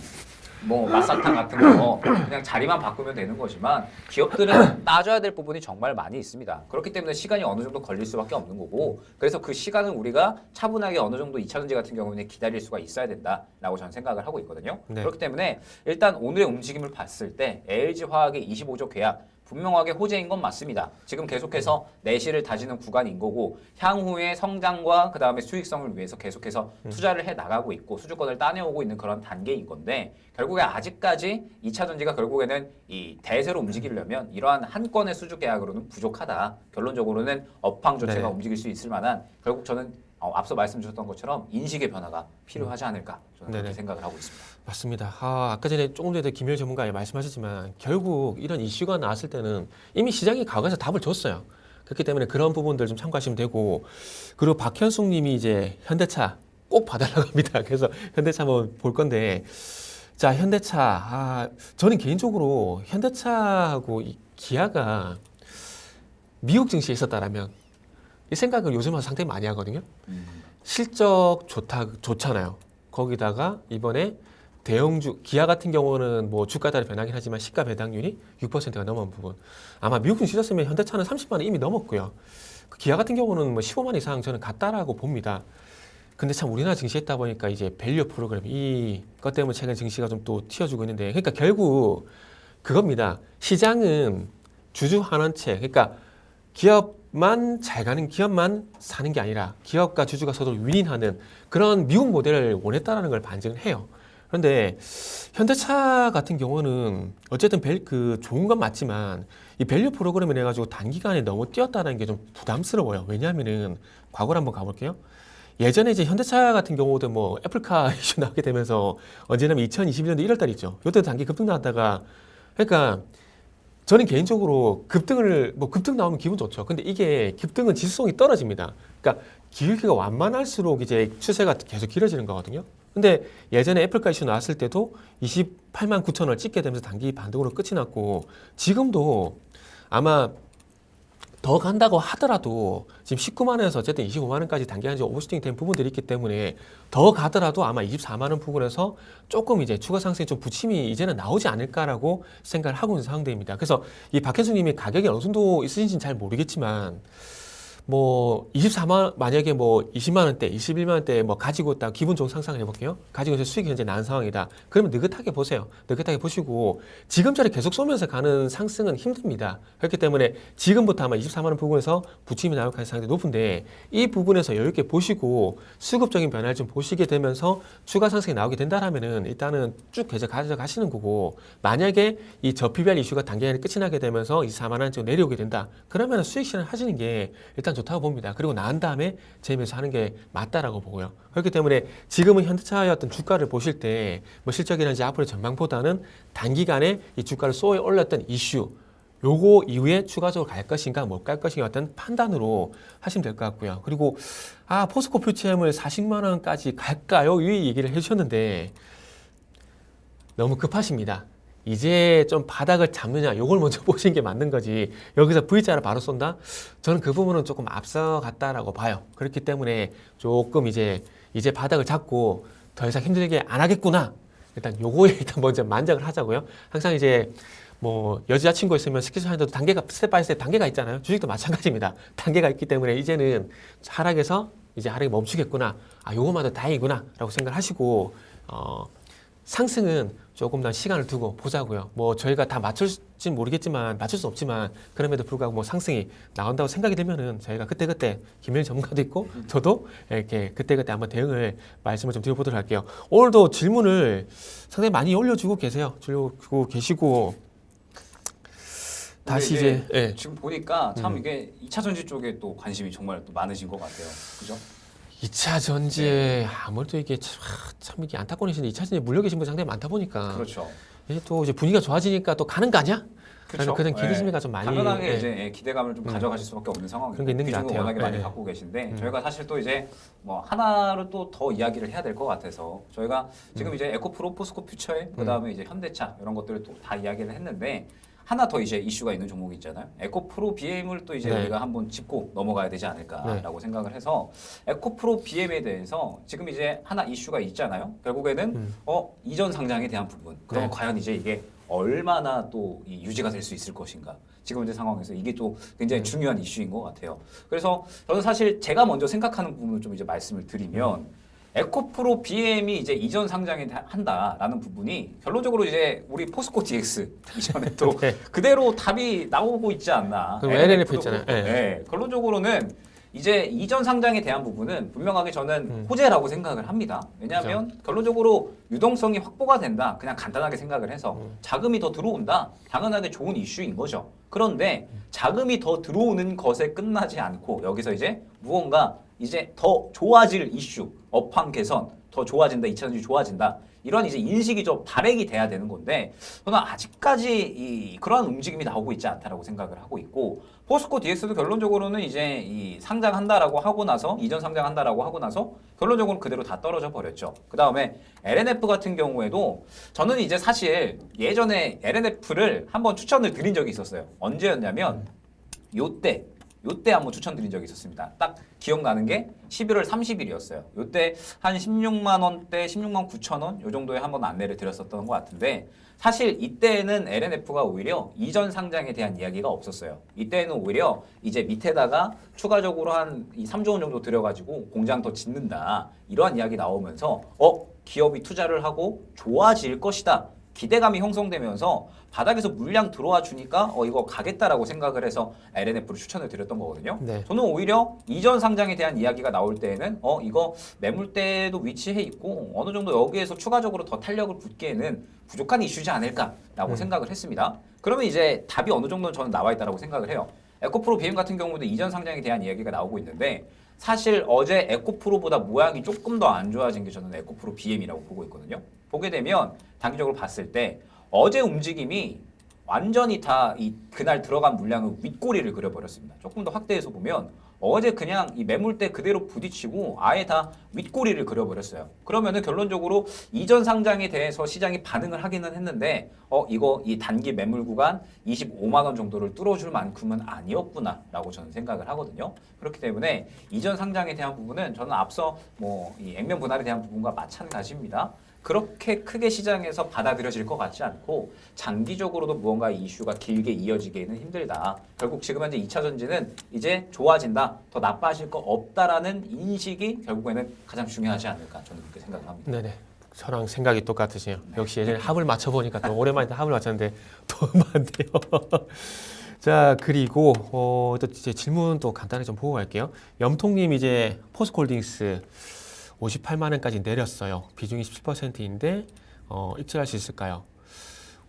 Speaker 2: 뭐 마사탕 같은 거 그냥 자리만 바꾸면 되는 거지만 기업들은 따져야 될 부분이 정말 많이 있습니다. 그렇기 때문에 시간이 어느 정도 걸릴 수밖에 없는 거고 그래서 그 시간은 우리가 차분하게 어느 정도 2차 전지 같은 경우는 기다릴 수가 있어야 된다라고 저는 생각을 하고 있거든요.
Speaker 1: 네.
Speaker 2: 그렇기 때문에 일단 오늘의 움직임을 봤을 때 LG화학의 25조 계약 분명하게 호재인 건 맞습니다. 지금 계속해서 내실을 다지는 구간인 거고 향후의 성장과 그 다음에 수익성을 위해서 계속해서 투자를 해 나가고 있고 수주권을 따내오고 있는 그런 단계인 건데 결국에 아직까지 2차 전지가 결국에는 이 대세로 움직이려면 이러한 한 건의 수주 계약으로는 부족하다. 결론적으로는 업황 자체가
Speaker 1: 네.
Speaker 2: 움직일 수 있을 만한 결국 저는 앞서 말씀 주셨던 것처럼 인식의 변화가 필요하지 않을까 저는 그렇게
Speaker 1: 네네.
Speaker 2: 생각을 하고 있습니다.
Speaker 1: 맞습니다. 아까 전에 조금 전에 김열 전문가가 말씀하셨지만 결국 이런 이슈가 나왔을 때는 이미 시장이 과거에서 답을 줬어요. 그렇기 때문에 그런 부분들 좀 참고하시면 되고 그리고 박현숙 님이 이제 현대차 꼭 봐달라고 합니다. 그래서 현대차 한번 볼 건데 자 현대차 저는 개인적으로 현대차하고 이 기아가 미국 증시에 있었다라면 이 생각을 요즘 와서 상당히 많이 하거든요. 실적 좋잖아요. 거기다가 이번에 대형주 기아 같은 경우는 뭐 주가 따라 변하긴 하지만 시가 배당률이 6%가 넘은 부분. 아마 미국 증시 셨으면 현대차는 30만 원 이미 넘었고요. 그 기아 같은 경우는 뭐 15만 이상 저는 갔다라고 봅니다. 근데 참 우리나라 증시에 있다 보니까 이제 밸류 프로그램 이것 때문에 최근 증시가 좀 또 튀어주고 있는데 그러니까 결국 그겁니다. 시장은 주주 환원체 그러니까 기업만 잘 가는 기업만 사는 게 아니라 기업과 주주가 서로 윈윈하는 그런 미국 모델을 원했다라는 걸 반증을 해요. 그런데 현대차 같은 경우는 어쨌든 그 좋은 건 맞지만 이 밸류 프로그램을 해가지고 단기간에 너무 뛰었다는 게 좀 부담스러워요. 왜냐하면은 과거를 한번 가볼게요. 예전에 이제 현대차 같은 경우도 뭐 애플카 이슈 나오게 되면서 언제냐면 2021년도 1월달 있죠. 이때 단기 급등 나왔다가 그러니까 저는 개인적으로 급등 나오면 기분 좋죠. 근데 이게 급등은 지수성이 떨어집니다. 그러니까 기울기가 완만할수록 이제 추세가 계속 길어지는 거거든요. 근데 예전에 애플카 이슈 나왔을 때도 28만 9천 원 찍게 되면서 단기 반등으로 끝이 났고 지금도 아마 더 간다고 하더라도 지금 19만 원에서 어쨌든 25만 원까지 단기간에 오버슈팅 된 부분들이 있기 때문에 더 가더라도 아마 24만 원 부분에서 조금 이제 추가 상승이 좀 부침이 이제는 나오지 않을까라고 생각을 하고 있는 상황입니다. 그래서 이 박현수 님이 가격이 어느 정도 있으신지는 잘 모르겠지만 뭐 24만 만약에 뭐 20만 원대, 21만 원대 뭐 가지고 있다 기분 좋은 상상을 해볼게요. 가지고 있어 수익이 현재 나은 상황이다. 그러면 느긋하게 보세요. 느긋하게 보시고 지금처럼 계속 쏘면서 가는 상승은 힘듭니다. 그렇기 때문에 지금부터 아마 24만 원 부분에서 부침이 나올 가능성이 높은데 이 부분에서 여유 있게 보시고 수급적인 변화를 좀 보시게 되면서 추가 상승이 나오게 된다라면은 일단은 쭉 계속 가져가시는 거고 만약에 이 저PBR 이슈가 단기간에 끝이 나게 되면서 24만 원 정도 내려오게 된다. 그러면 수익 실현 하시는 게 일단 좋다고 봅니다. 그리고 난 다음에 재매수 하는 게 맞다라고 보고요. 그렇기 때문에 지금은 현대차의 어떤 주가를 보실 때 뭐 실적이라든지 앞으로의 전망보다는 단기간에 이 주가를 쏘아 올렸던 이슈 요거 이후에 추가적으로 갈 것인가 못 갈 것인가 어떤 판단으로 하시면 될 것 같고요. 그리고 포스코 퓨처엠을 40만 원까지 갈까요? 이 얘기를 해주셨는데 너무 급하십니다. 이제 좀 바닥을 잡느냐 요걸 먼저 보시는 게 맞는 거지 여기서 V자를 바로 쏜다? 저는 그 부분은 조금 앞서갔다라고 봐요. 그렇기 때문에 조금 이제 바닥을 잡고 더 이상 힘들게 안 하겠구나. 일단 요거에 일단 먼저 만족을 하자고요. 항상 이제 뭐 여자친구 있으면 스케줄 하는데도 단계가 스텝 바이 스텝 단계가 있잖아요. 주식도 마찬가지입니다. 단계가 있기 때문에 이제는 하락에서 이제 하락이 멈추겠구나. 요거마저 다행이구나 라고 생각을 하시고 상승은 조금 더 시간을 두고 보자고요. 뭐 저희가 다 맞출진 모르겠지만 맞출 수 없지만 그럼에도 불구하고 뭐 상승이 나온다고 생각이 되면은 저희가 그때그때 김일 전문가도 있고 저도 이렇게 그때그때 한번 대응을 말씀을 좀 드려보도록 할게요. 오늘도 질문을 상당히 많이 올려주고 계세요. 올려주고 계시고 다시 이제 예.
Speaker 2: 지금 보니까 참 이게 2차 전지 쪽에 또 관심이 정말 또 많으신 것 같아요. 그죠?
Speaker 1: 2차 전지에 아무래도 이게 참 이게 안타까운 일인데 2차 전지에 물려 계신 분이 상당히 많다 보니까
Speaker 2: 그렇죠.
Speaker 1: 이제 또 이제 분위기가 좋아지니까 또 가는 거 아니야?
Speaker 2: 그렇죠.
Speaker 1: 그런 기대심리가 좀 많이
Speaker 2: 당연하게
Speaker 1: 예.
Speaker 2: 이제 기대감을 좀 가져가실 수밖에 없는 상황이고
Speaker 1: 그런 게 있는 것
Speaker 2: 비중을
Speaker 1: 같아요.
Speaker 2: 워낙에 많이
Speaker 1: 예.
Speaker 2: 갖고 계신데 저희가 사실 또 이제 뭐 하나를 또 더 이야기를 해야 될 것 같아서 저희가 지금 이제 에코프로, 포스코 퓨처에 그다음에 이제 현대차 이런 것들을 또 다 이야기를 했는데 하나 더 이제 이슈가 있는 종목이 있잖아요. 에코프로 BM을 또 이제
Speaker 1: 네.
Speaker 2: 우리가 한번 짚고 넘어가야 되지 않을까라고 생각을 해서 에코프로 BM에 대해서 지금 이제 하나 이슈가 있잖아요. 결국에는 이전 상장에 대한 부분. 그러면
Speaker 1: 네.
Speaker 2: 과연 이제 이게 얼마나 또 이 유지가 될 수 있을 것인가. 지금 현재 상황에서 이게 또 굉장히 중요한 이슈인 것 같아요. 그래서 저는 사실 제가 먼저 생각하는 부분을 좀 이제 말씀을 드리면 에코프로 BM이 이제 이전 상장에 한다라는 부분이 결론적으로 이제 우리 포스코 DX 이전에 또
Speaker 1: 네.
Speaker 2: 그대로 답이 나오고 있지 않나.
Speaker 1: 그리고 LNF
Speaker 2: LNF 도
Speaker 1: 있잖아요.
Speaker 2: 그렇고.
Speaker 1: 네.
Speaker 2: 네. 결론적으로는 이제 이전 상장에 대한 부분은 분명하게 저는 호재라고 생각을 합니다. 왜냐하면 결론적으로 유동성이 확보가 된다. 그냥 간단하게 생각을 해서 자금이 더 들어온다. 당연하게 좋은 이슈인 거죠. 그런데 자금이 더 들어오는 것에 끝나지 않고 여기서 이제 무언가 이제 더 좋아질 이슈, 업황 개선, 더 좋아진다, 2차전지 좋아진다. 이런 이제 인식이 좀 발행이 돼야 되는 건데 저는 아직까지 그러한 움직임이 나오고 있지 않다라고 생각을 하고 있고 포스코 DX도 결론적으로는 이제 이 상장한다라고 하고 나서 이전 상장한다라고 하고 나서 결론적으로 그대로 다 떨어져 버렸죠. 그 다음에 LNF 같은 경우에도 저는 이제 사실 예전에 LNF를 한번 추천을 드린 적이 있었어요. 언제였냐면 요때 한번 추천드린 적이 있었습니다. 딱 기억나는 게 11월 30일이었어요. 요때 한 16만 원대, 16만 9천 원 요 정도에 한번 안내를 드렸었던 것 같은데 사실 이때는 LNF가 오히려 이전 상장에 대한 이야기가 없었어요. 이때는 오히려 이제 밑에다가 추가적으로 한 3조 원 정도 들여가지고 공장 더 짓는다. 이러한 이야기 나오면서 기업이 투자를 하고 좋아질 것이다. 기대감이 형성되면서 바닥에서 물량 들어와 주니까 이거 가겠다라고 생각을 해서 LNF를 추천을 드렸던 거거든요.
Speaker 1: 네.
Speaker 2: 저는 오히려 이전 상장에 대한 이야기가 나올 때에는 이거 매물대도 위치해 있고 어느 정도 여기에서 추가적으로 더 탄력을 붙기에는 부족한 이슈지 않을까라고 생각을 했습니다. 그러면 이제 답이 어느 정도는 저는 나와 있다라고 생각을 해요. 에코프로 BM 같은 경우도 이전 상장에 대한 이야기가 나오고 있는데 사실 어제 에코프로보다 모양이 조금 더 안 좋아진 게 저는 에코프로 BM이라고 보고 있거든요. 보게 되면 단기적으로 봤을 때 어제 움직임이 완전히 다 그날 들어간 물량을 윗꼬리를 그려버렸습니다. 조금 더 확대해서 보면 어제 그냥 이 매물대 그대로 부딪히고 아예 다 윗꼬리를 그려버렸어요. 그러면은 결론적으로 이전 상장에 대해서 시장이 반응을 하기는 했는데 이거 이 단기 매물 구간 25만 원 정도를 뚫어줄 만큼은 아니었구나라고 저는 생각을 하거든요. 그렇기 때문에 이전 상장에 대한 부분은 저는 앞서 이 액면 분할에 대한 부분과 마찬가지입니다. 그렇게 크게 시장에서 받아들여질 것 같지 않고 장기적으로도 무언가 이슈가 길게 이어지기에는 힘들다. 결국 지금 현재 2차 전지는 이제 좋아진다, 더 나빠질 거 없다라는 인식이 결국에는 가장 중요하지 않을까 저는 그렇게 생각을 합니다.
Speaker 1: 네네. 저랑 생각이 똑같으시네요. 역시 예전에 합을 맞춰보니까 또 오랜만에 합을 맞췄는데 더 많네요. 자, 그리고 또 이제 질문 또 간단히 좀 보고 갈게요. 염통님 이제 포스코홀딩스 58만 원까지 내렸어요. 비중이 17%인데 입찰할 수 있을까요?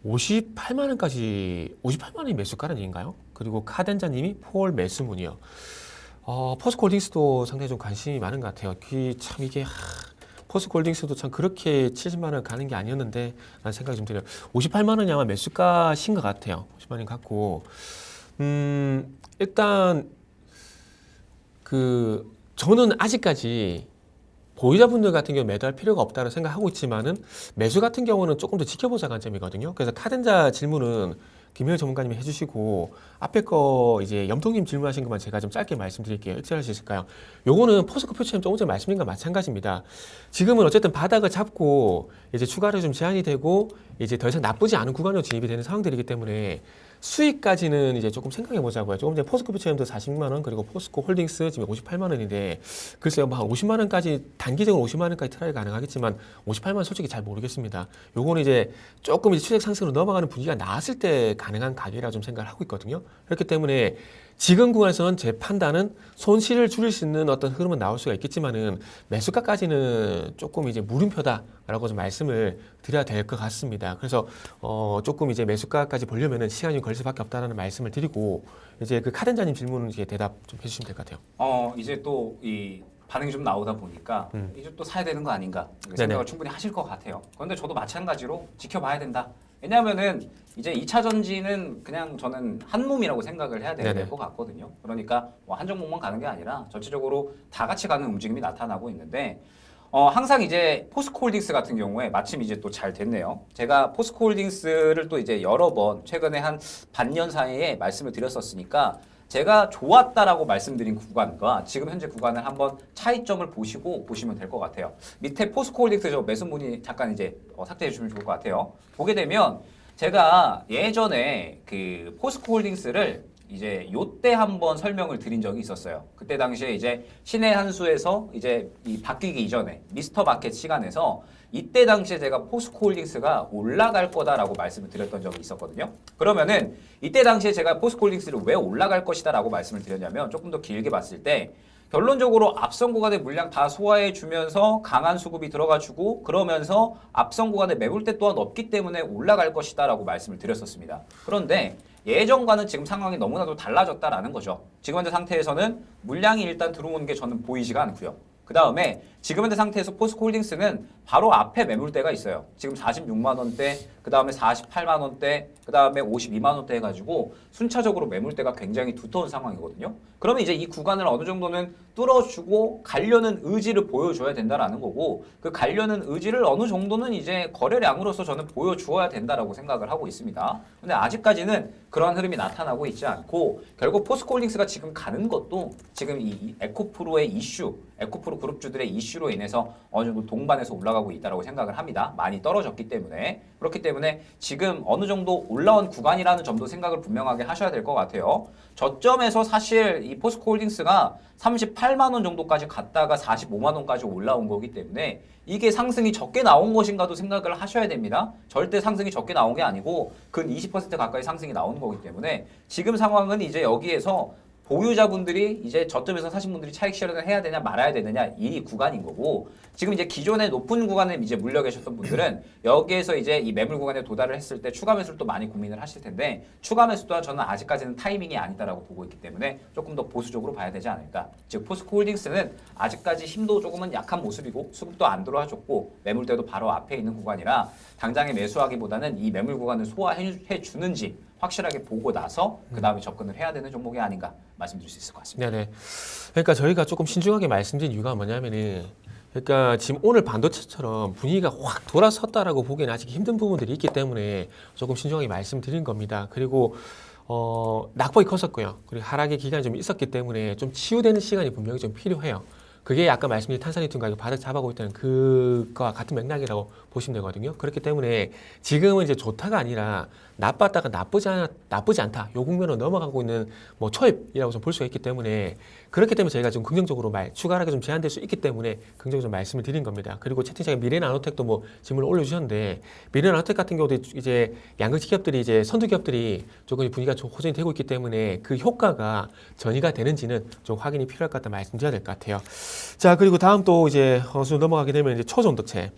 Speaker 1: 58만 원까지 58만 원이 매수가는 얘기인가요? 그리고 카덴자님이 폴 매수문이요. 포스코홀딩스도 상당히 좀 관심이 많은 것 같아요. 참 이게 포스코홀딩스도 참 그렇게 70만 원 가는 게 아니었는데 라는 생각이 좀 들어요. 58만 원이 아마 매수가신 것 같아요. 50만 원 같고 일단 저는 아직까지 보유자분들 같은 경우 매도할 필요가 없다고 생각하고 있지만은 매수 같은 경우는 조금 더 지켜보자 관점이거든요. 그래서 카덴자 질문은 김효일 전문가님이 해주시고 앞에 거 이제 염통님 질문하신 것만 제가 좀 짧게 말씀드릴게요. 익절할 수 있을까요? 요거는 포스코 퓨처님 조금 전에 말씀드린 것 마찬가지입니다. 지금은 어쨌든 바닥을 잡고 이제 추가로 좀 제한이 되고 이제 더 이상 나쁘지 않은 구간으로 진입이 되는 상황들이기 때문에 수익까지는 이제 조금 생각해 보자고요. 조금 전에 포스코 퓨처님도 40만 원 그리고 포스코 홀딩스 지금 58만 원인데 글쎄요 뭐 한 50만 원까지 단기적으로 50만 원까지 트라이 가능하겠지만 58만 원 솔직히 잘 모르겠습니다. 요거는 이제 조금 이제 추세 상승으로 넘어가는 분위기가 나왔을 때 가능한 가격이라 좀 생각을 하고 있거든요. 그렇기 때문에 지금 구간에서는 제 판단은 손실을 줄일 수 있는 어떤 흐름은 나올 수가 있겠지만은 매수가까지는 조금 이제 물음표다라고 좀 말씀을 드려야 될 것 같습니다. 그래서 조금 이제 매수가까지 보려면은 시간이 걸릴 수밖에 없다라는 말씀을 드리고 이제 그 카덴자님 질문은 이제 대답 좀 해주시면 될 것 같아요.
Speaker 2: 이제 또 이 반응이 좀 나오다 보니까 이제 또 사야 되는 거 아닌가 생각을 충분히 하실 것 같아요. 그런데 저도 마찬가지로 지켜봐야 된다. 왜냐하면은 이제 2차 전지는 그냥 저는 한 몸이라고 생각을 해야 될 것 같거든요. 그러니까 뭐 한 종목만 가는 게 아니라 전체적으로 다 같이 가는 움직임이 나타나고 있는데 항상 이제 포스코홀딩스 같은 경우에 마침 이제 또 잘 됐네요. 제가 포스코홀딩스를 또 이제 여러 번 최근에 한 반년 사이에 말씀을 드렸었으니까 제가 좋았다라고 말씀드린 구간과 지금 현재 구간을 한번 차이점을 보시면 될 것 같아요. 밑에 포스코홀딩스 저 매수문의 잠깐 이제 삭제해 주시면 좋을 것 같아요. 보게 되면 제가 예전에 그 포스코홀딩스를 이제 요때 한번 설명을 드린 적이 있었어요. 그때 당시에 이제 신의 한 수에서 이제 이 바뀌기 이전에 미스터 마켓 시간에서 이때 당시에 제가 포스코홀딩스가 올라갈 거다라고 말씀을 드렸던 적이 있었거든요. 그러면은 이때 당시에 제가 포스코홀딩스를 왜 올라갈 것이다라고 말씀을 드렸냐면 조금 더 길게 봤을 때 결론적으로 앞선 구간의 물량 다 소화해 주면서 강한 수급이 들어가주고 그러면서 앞선 구간의 매물대 또한 없기 때문에 올라갈 것이다라고 말씀을 드렸었습니다. 그런데 예전과는 지금 상황이 너무나도 달라졌다라는 거죠. 지금 현재 상태에서는 물량이 일단 들어오는 게 저는 보이지가 않고요. 그 다음에 지금 현재 상태에서 포스코홀딩스는 바로 앞에 매물대가 있어요. 지금 46만 원대, 그 다음에 48만 원대, 그 다음에 52만 원대 해가지고 순차적으로 매물대가 굉장히 두터운 상황이거든요. 그러면 이제 이 구간을 어느 정도는 뚫어주고 가려는 의지를 보여줘야 된다라는 거고 그 가려는 의지를 어느 정도는 이제 거래량으로서 저는 보여주어야 된다라고 생각을 하고 있습니다. 근데 아직까지는 그러한 흐름이 나타나고 있지 않고 결국 포스코홀딩스가 지금 가는 것도 지금 이 에코프로의 이슈, 에코프로 그룹주들의 이슈로 인해서 어느 정도 동반해서 올라가고 있다고 생각을 합니다. 많이 떨어졌기 때문에. 그렇기 때문에 지금 어느 정도 올라온 구간이라는 점도 생각을 분명하게 하셔야 될 것 같아요. 저점에서 사실 이 포스코홀딩스가 38만 원 정도까지 갔다가 45만 원까지 올라온 거기 때문에 이게 상승이 적게 나온 것인가도 생각을 하셔야 됩니다. 절대 상승이 적게 나온 게 아니고 근 20% 가까이 상승이 나오는 거기 때문에 지금 상황은 이제 여기에서 보유자분들이 이제 저점에서 사신 분들이 차익 실현을 해야 되냐 말아야 되느냐 이 구간인 거고 지금 이제 기존의 높은 구간에 이제 물려 계셨던 분들은 여기에서 이제 이 매물 구간에 도달을 했을 때 추가 매수를 또 많이 고민을 하실 텐데 추가 매수 또한 저는 아직까지는 타이밍이 아니다라고 보고 있기 때문에 조금 더 보수적으로 봐야 되지 않을까. 즉 포스코홀딩스는 아직까지 힘도 조금은 약한 모습이고 수급도 안 들어와줬고 매물대도 바로 앞에 있는 구간이라 당장에 매수하기보다는 이 매물 구간을 소화해 주는지 확실하게 보고 나서 그 다음에 접근을 해야 되는 종목이 아닌가 말씀드릴 수 있을 것 같습니다.
Speaker 1: 네네. 그러니까 저희가 조금 신중하게 말씀드린 이유가 뭐냐면은 그러니까 지금 오늘 반도체처럼 분위기가 확 돌아섰다라고 보기에는 아직 힘든 부분들이 있기 때문에 조금 신중하게 말씀드린 겁니다. 그리고 낙폭이 컸었고요. 그리고 하락의 기간이 좀 있었기 때문에 좀 치유되는 시간이 분명히 좀 필요해요. 그게 아까 말씀드린 탄산리튬 가격 바닥 잡아가고 있다는 그거와 같은 맥락이라고 보시면 되거든요. 그렇기 때문에 지금은 이제 좋다가 아니라 나빴다가 나쁘지 않다. 요 국면으로 넘어가고 있는 뭐 초입이라고 좀 볼 수가 있기 때문에 그렇기 때문에 저희가 좀 긍정적으로 추가하게 좀 제한될 수 있기 때문에 긍정적으로 좀 말씀을 드린 겁니다. 그리고 채팅창에 미래나노텍도 뭐 질문을 올려주셨는데 미래나노텍 같은 경우도 이제 양극재 기업들이 이제 선두 기업들이 조금 분위기가 좀 호전이 되고 있기 때문에 그 효과가 전이가 되는지는 좀 확인이 필요할 것 같다 말씀드려야 될 것 같아요. 자, 그리고 다음 또 이제 넘어가게 되면 이제 초전도체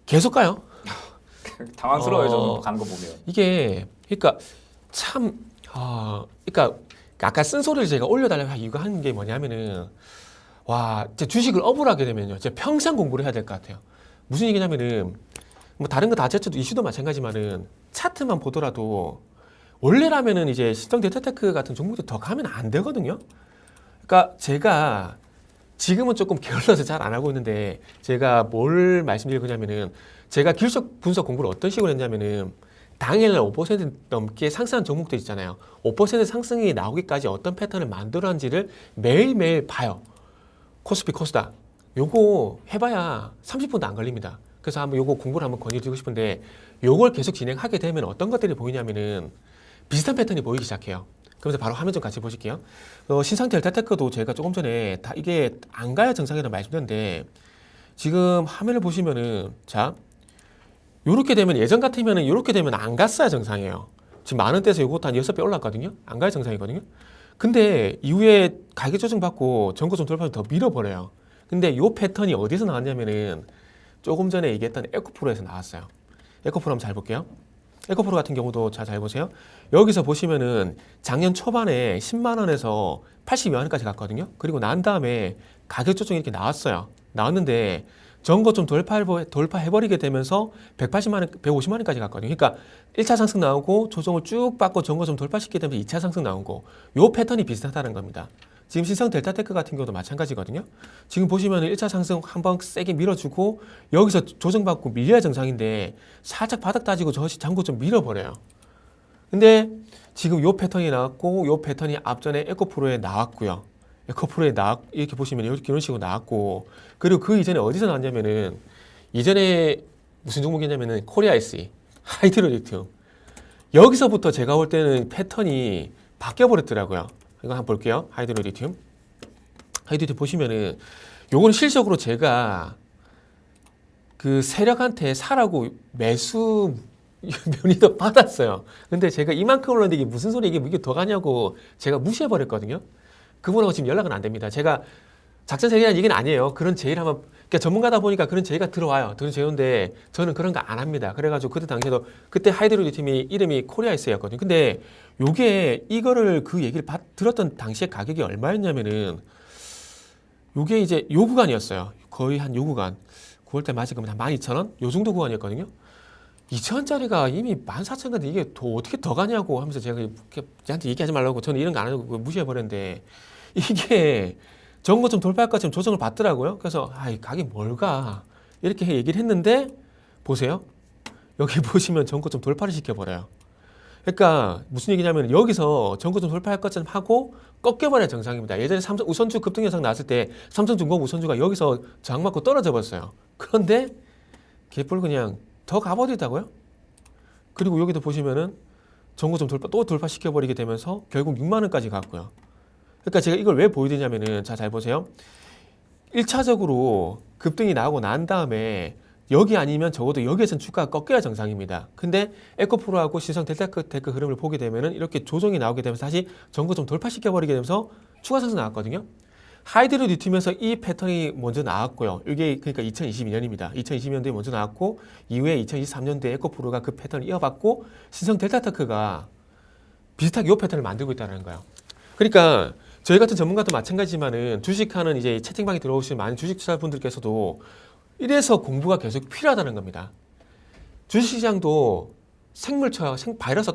Speaker 1: 계속 가요.
Speaker 2: 당황스러워요. 저는 가는 거 보면.
Speaker 1: 이게 그러니까 참 그러니까 아까 쓴소리를 제가 올려달라고 이유가 하는 게 뭐냐면은 와, 제 주식을 업을 하게 되면요, 제가 평생 공부를 해야 될 것 같아요. 무슨 얘기냐면은 뭐 다른 거 다 제쳐도 이슈도 마찬가지만은 차트만 보더라도 원래라면은 이제 신성 데이터테크 같은 종목도 더 가면 안 되거든요. 그러니까 제가 지금은 조금 게을러서 잘 안 하고 있는데 제가 뭘 말씀드릴 거냐면은 제가 기술적 분석 공부를 어떤 식으로 했냐면은 당일날 5% 넘게 상승한 종목들 있잖아요. 5% 상승이 나오기까지 어떤 패턴을 만들었는지를 매일매일 봐요. 코스피 코스닥 요거 해봐야 30분도 안 걸립니다. 그래서 한번 요거 공부를 한번 권유드리고 싶은데 요걸 계속 진행하게 되면 어떤 것들이 보이냐면은 비슷한 패턴이 보이기 시작해요. 그래서 바로 화면 좀 같이 보실게요. 신상 델타테크도 제가 조금 전에 이게 안 가야 정상이라고 말씀드렸는데 지금 화면을 보시면은 자 요렇게 되면 예전 같으면은 요렇게 되면 안 갔어야 정상이에요. 지금 만 원대에서 요것도 한 6배 올랐거든요. 안 가야 정상이거든요. 근데 이후에 가격 조정 받고 전고점 돌파해서 더 밀어버려요. 근데 요 패턴이 어디서 나왔냐면은 조금 전에 얘기했던 에코프로에서 나왔어요. 에코프로 한번 잘 볼게요. 에코프로 같은 경우도 잘 보세요. 여기서 보시면은 작년 초반에 10만 원에서 82만 원까지 갔거든요. 그리고 난 다음에 가격 조정이 이렇게 나왔어요. 나왔는데 전고점 돌파해버리게 되면서 180만 원, 150만 원까지 갔거든요. 그러니까 1차 상승 나오고 조정을 쭉 받고 전고점 돌파시키게 되면서 2차 상승 나오고 요 패턴이 비슷하다는 겁니다. 지금 신성 델타테크 같은 경우도 마찬가지거든요. 지금 보시면 1차 상승 한번 세게 밀어주고 여기서 조정받고 밀려야 정상인데 살짝 바닥 따지고 저시 전고점 밀어버려요. 근데 지금 요 패턴이 나왔고 요 패턴이 앞전에 에코프로에 나왔고요. 에코프로에 이렇게 보시면 이런 식으로 나왔고 그리고 그 이전에 어디서 나왔냐면은 이전에 무슨 종목이냐면은 코리아 SE 하이드로리튬 여기서부터 제가 볼 때는 패턴이 바뀌어버렸더라고요. 이거 한번 볼게요. 하이드로리튬. 하이드로리튬 보시면은 요거는 실질적으로 제가 그 세력한테 사라고 매수 면의도 받았어요. 근데 제가 이만큼 올랐는데 이게 무슨 소리 이게 더 가냐고 제가 무시해버렸거든요. 그분하고 지금 연락은 안 됩니다. 제가 작전 세계라는 얘기는 아니에요. 그런 제의를 하면 그러니까 전문가다 보니까 그런 제의가 들어와요. 들어오는데 저는 그런 거 안 합니다. 그래가지고 그때 당시에도 그때 하이드로리튬이 이름이 코리아이스였거든요. 근데 요게 이거를 그 얘기를 들었던 당시에 가격이 얼마였냐면은 요게 이제 요 구간이었어요. 거의 한 요 구간. 9월달 맞이 그러면 한 12,000원? 요 정도 구간이었거든요. 2,000원짜리가 이미 14,000원인데 이게 더 어떻게 더 가냐고 하면서 제가 이렇게 저한테 얘기하지 말라고 저는 이런 거 안 하고 무시해버렸는데 이게 전고 좀 돌파할 것처럼 조정을 받더라고요. 그래서 이 가격이 뭘까 이렇게 얘기를 했는데 보세요. 여기 보시면 전고 좀 돌파를 시켜버려요. 그러니까 무슨 얘기냐면 여기서 전고 좀 돌파할 것처럼 하고 꺾여버려야 정상입니다. 예전에 삼성 우선주 급등 현상 나왔을 때 삼성중공업 우선주가 여기서 저항 맞고 떨어져 버렸어요. 그런데 개뿔 그냥 더 가버리다고요. 그리고 여기도 보시면은 전고 좀 또 돌파시켜버리게 되면서 결국 6만 원까지 갔고요. 그러니까 제가 이걸 왜 보여드리냐면은 잘 보세요. 1차적으로 급등이 나오고 난 다음에 여기 아니면 적어도 여기에서는 주가가 꺾여야 정상입니다. 근데 에코프로하고 신성 델타테크 흐름을 보게 되면은 이렇게 조정이 나오게 되면서 다시 전고 좀 돌파시켜버리게 되면서 추가 상승 나왔거든요. 하이드로리튬에서 이 패턴이 먼저 나왔고요. 이게 그러니까 2022년입니다. 2022년도에 먼저 나왔고 이후에 2023년도에 에코프로가 그 패턴을 이어받고 신성 델타테크가 비슷하게 이 패턴을 만들고 있다는 거예요. 그러니까 저희 같은 전문가도 마찬가지지만은 주식하는 이제 채팅방에 들어오시는 많은 주식 투자분들께서도 이래서 공부가 계속 필요하다는 겁니다. 주식시장도 생물체와 바이러스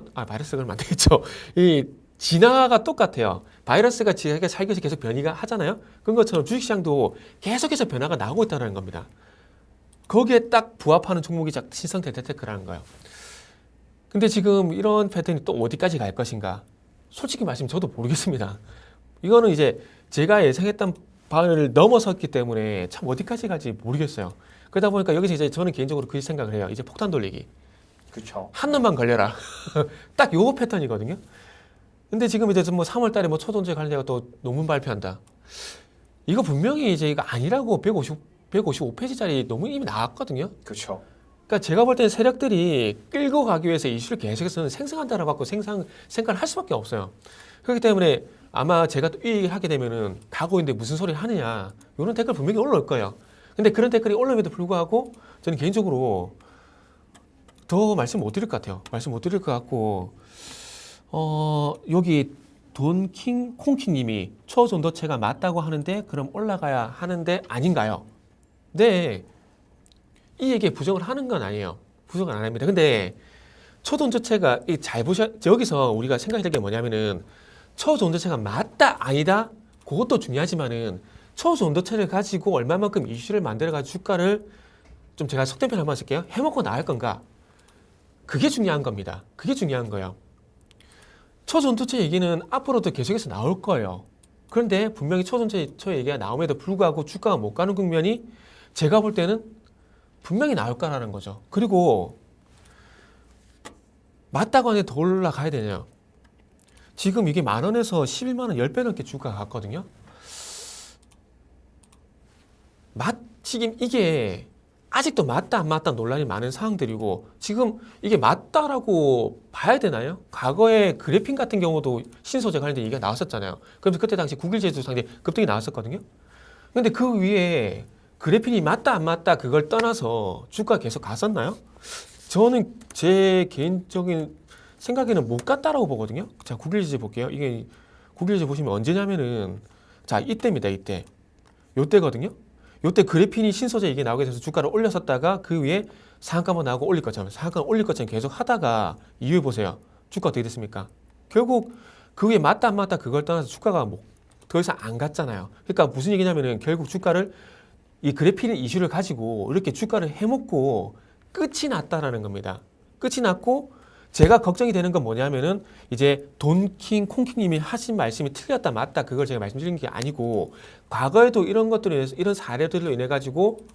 Speaker 1: 그러면 안 되겠죠. 이 진화가 똑같아요. 바이러스가 지가 살기 위해서 계속 변이가 하잖아요. 그런 것처럼 주식시장도 계속해서 변화가 나오고 있다는 겁니다. 거기에 딱 부합하는 종목이 신성 델타테크라는 거예요. 근데 지금 이런 패턴이 또 어디까지 갈 것인가? 솔직히 말씀 저도 모르겠습니다. 이거는 이제 제가 예상했던 바를 넘어섰기 때문에 참 어디까지 갈지 모르겠어요. 그러다 보니까 여기서 이제 저는 개인적으로 그 생각을 해요. 이제 폭탄 돌리기.
Speaker 2: 그렇죠.
Speaker 1: 한 놈만 걸려라. 딱 요 패턴이거든요. 근데 지금 이제 뭐 3월 달에 뭐 초전제 관리가 또 논문 발표한다. 이거 분명히 이제 이거 아니라고 155페이지짜리 논문 이미 나왔거든요.
Speaker 2: 그렇죠.
Speaker 1: 그러니까 제가 볼 때는 세력들이 끌고 가기 위해서 이슈를 계속해서 생성한다라고 갖고 생각을 할 수밖에 없어요. 그렇기 때문에 아마 제가 또 이 얘기를 하게 되면은 가고 있는데 무슨 소리를 하느냐 이런 댓글 분명히 올라올 거예요. 근데 그런 댓글이 올라옴에도 불구하고 저는 개인적으로 더 말씀 못 드릴 것 같아요. 말씀 못 드릴 것 같고 여기 돈킹 콩킹님이 초전도체가 맞다고 하는데 그럼 올라가야 하는데 아닌가요? 네, 이 얘기에 부정을 하는 건 아니에요. 부정은 안 합니다. 근데 초전도체가 잘 보셔 여기서 우리가 생각해야 될 게 뭐냐면은 초전도체가 맞다 아니다 그것도 중요하지만은 초전도체를 가지고 얼마만큼 이슈를 만들어가지고 주가를 좀 제가 속된 표현 한번 쓸게요. 해먹고 나갈 건가? 그게 중요한 겁니다. 그게 중요한 거예요. 초전도체 얘기는 앞으로도 계속해서 나올 거예요. 그런데 분명히 초전도체 얘기가 나옴에도 불구하고 주가가 못 가는 국면이 제가 볼 때는 분명히 나올 거라는 거죠. 그리고 맞다고 하는데 더 올라가야 되냐? 지금 이게 10,000원에서 11만원 10배 넘게 주가가 갔거든요. 지금 이게 아직도 맞다 안 맞다 논란이 많은 상황들이고 지금 이게 맞다라고 봐야 되나요? 과거에 그래핀 같은 경우도 신소재 관련된 얘기가 나왔었잖아요. 그래서 그때 당시 구글 제조 상대 급등이 나왔었거든요. 근데 그 위에 그래핀이 맞다 안 맞다 그걸 떠나서 주가가 계속 갔었나요? 저는 제 개인적인 생각에는 못 갔다라고 보거든요. 자, 구글리즈 볼게요. 이게 구글리즈 보시면 언제냐면은 자, 이때입니다. 이때. 요때거든요. 요때 그래핀이 신소재 이게 나오게 돼서 주가를 올렸었다가 그 위에 상한가만 나오고 올릴 것처럼 상한가 올릴 것처럼 계속 하다가 이후에 보세요. 주가 어떻게 됐습니까? 결국 그 위에 맞다 안 맞다 그걸 떠나서 주가가 뭐 더 이상 안 갔잖아요. 그러니까 무슨 얘기냐면은 결국 주가를 이 그래핀 이슈를 가지고 이렇게 주가를 해먹고 끝이 났다라는 겁니다. 끝이 났고 제가 걱정이 되는 건 뭐냐면은 이제 돈킹 콩킹님이 하신 말씀이 틀렸다 맞다 그걸 제가 말씀드리는 게 아니고 과거에도 이런 것들로 인해서 이런 사례들로 인해 가지고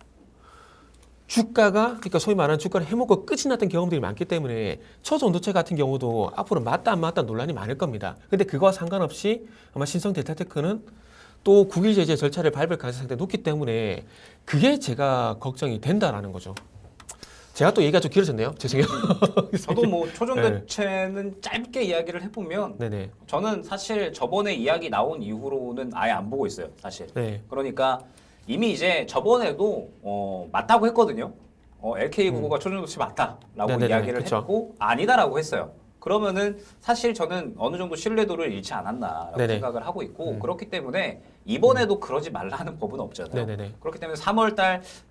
Speaker 1: 주가가 그러니까 소위 말하는 주가를 해먹고 끝이 났던 경험들이 많기 때문에 초전도체 같은 경우도 앞으로 맞다 안 맞다 논란이 많을 겁니다. 근데 그거와 상관없이 아마 신성 델타테크는 또 국위 제재 절차를 밟을 가능성이 상당히 높기 때문에 그게 제가 걱정이 된다라는 거죠. 제가 또 얘기가 좀 길어졌네요. 죄송해요.
Speaker 2: 저도 뭐 초전도체는 짧게 이야기를 해보면
Speaker 1: 네네.
Speaker 2: 저는 사실 저번에 이야기 나온 이후로는 아예 안 보고 있어요. 사실.
Speaker 1: 네.
Speaker 2: 그러니까 이미 이제 저번에도 맞다고 했거든요. LK99가 초전도체 맞다라고
Speaker 1: 네네네,
Speaker 2: 이야기를
Speaker 1: 그쵸.
Speaker 2: 했고 아니다라고 했어요. 그러면은 사실 저는 어느 정도 신뢰도를 잃지 않았나라고
Speaker 1: 네네.
Speaker 2: 생각을 하고 있고 그렇기 때문에 이번에도 그러지 말라는 법은 없잖아요.
Speaker 1: 네네네.
Speaker 2: 그렇기 때문에 3월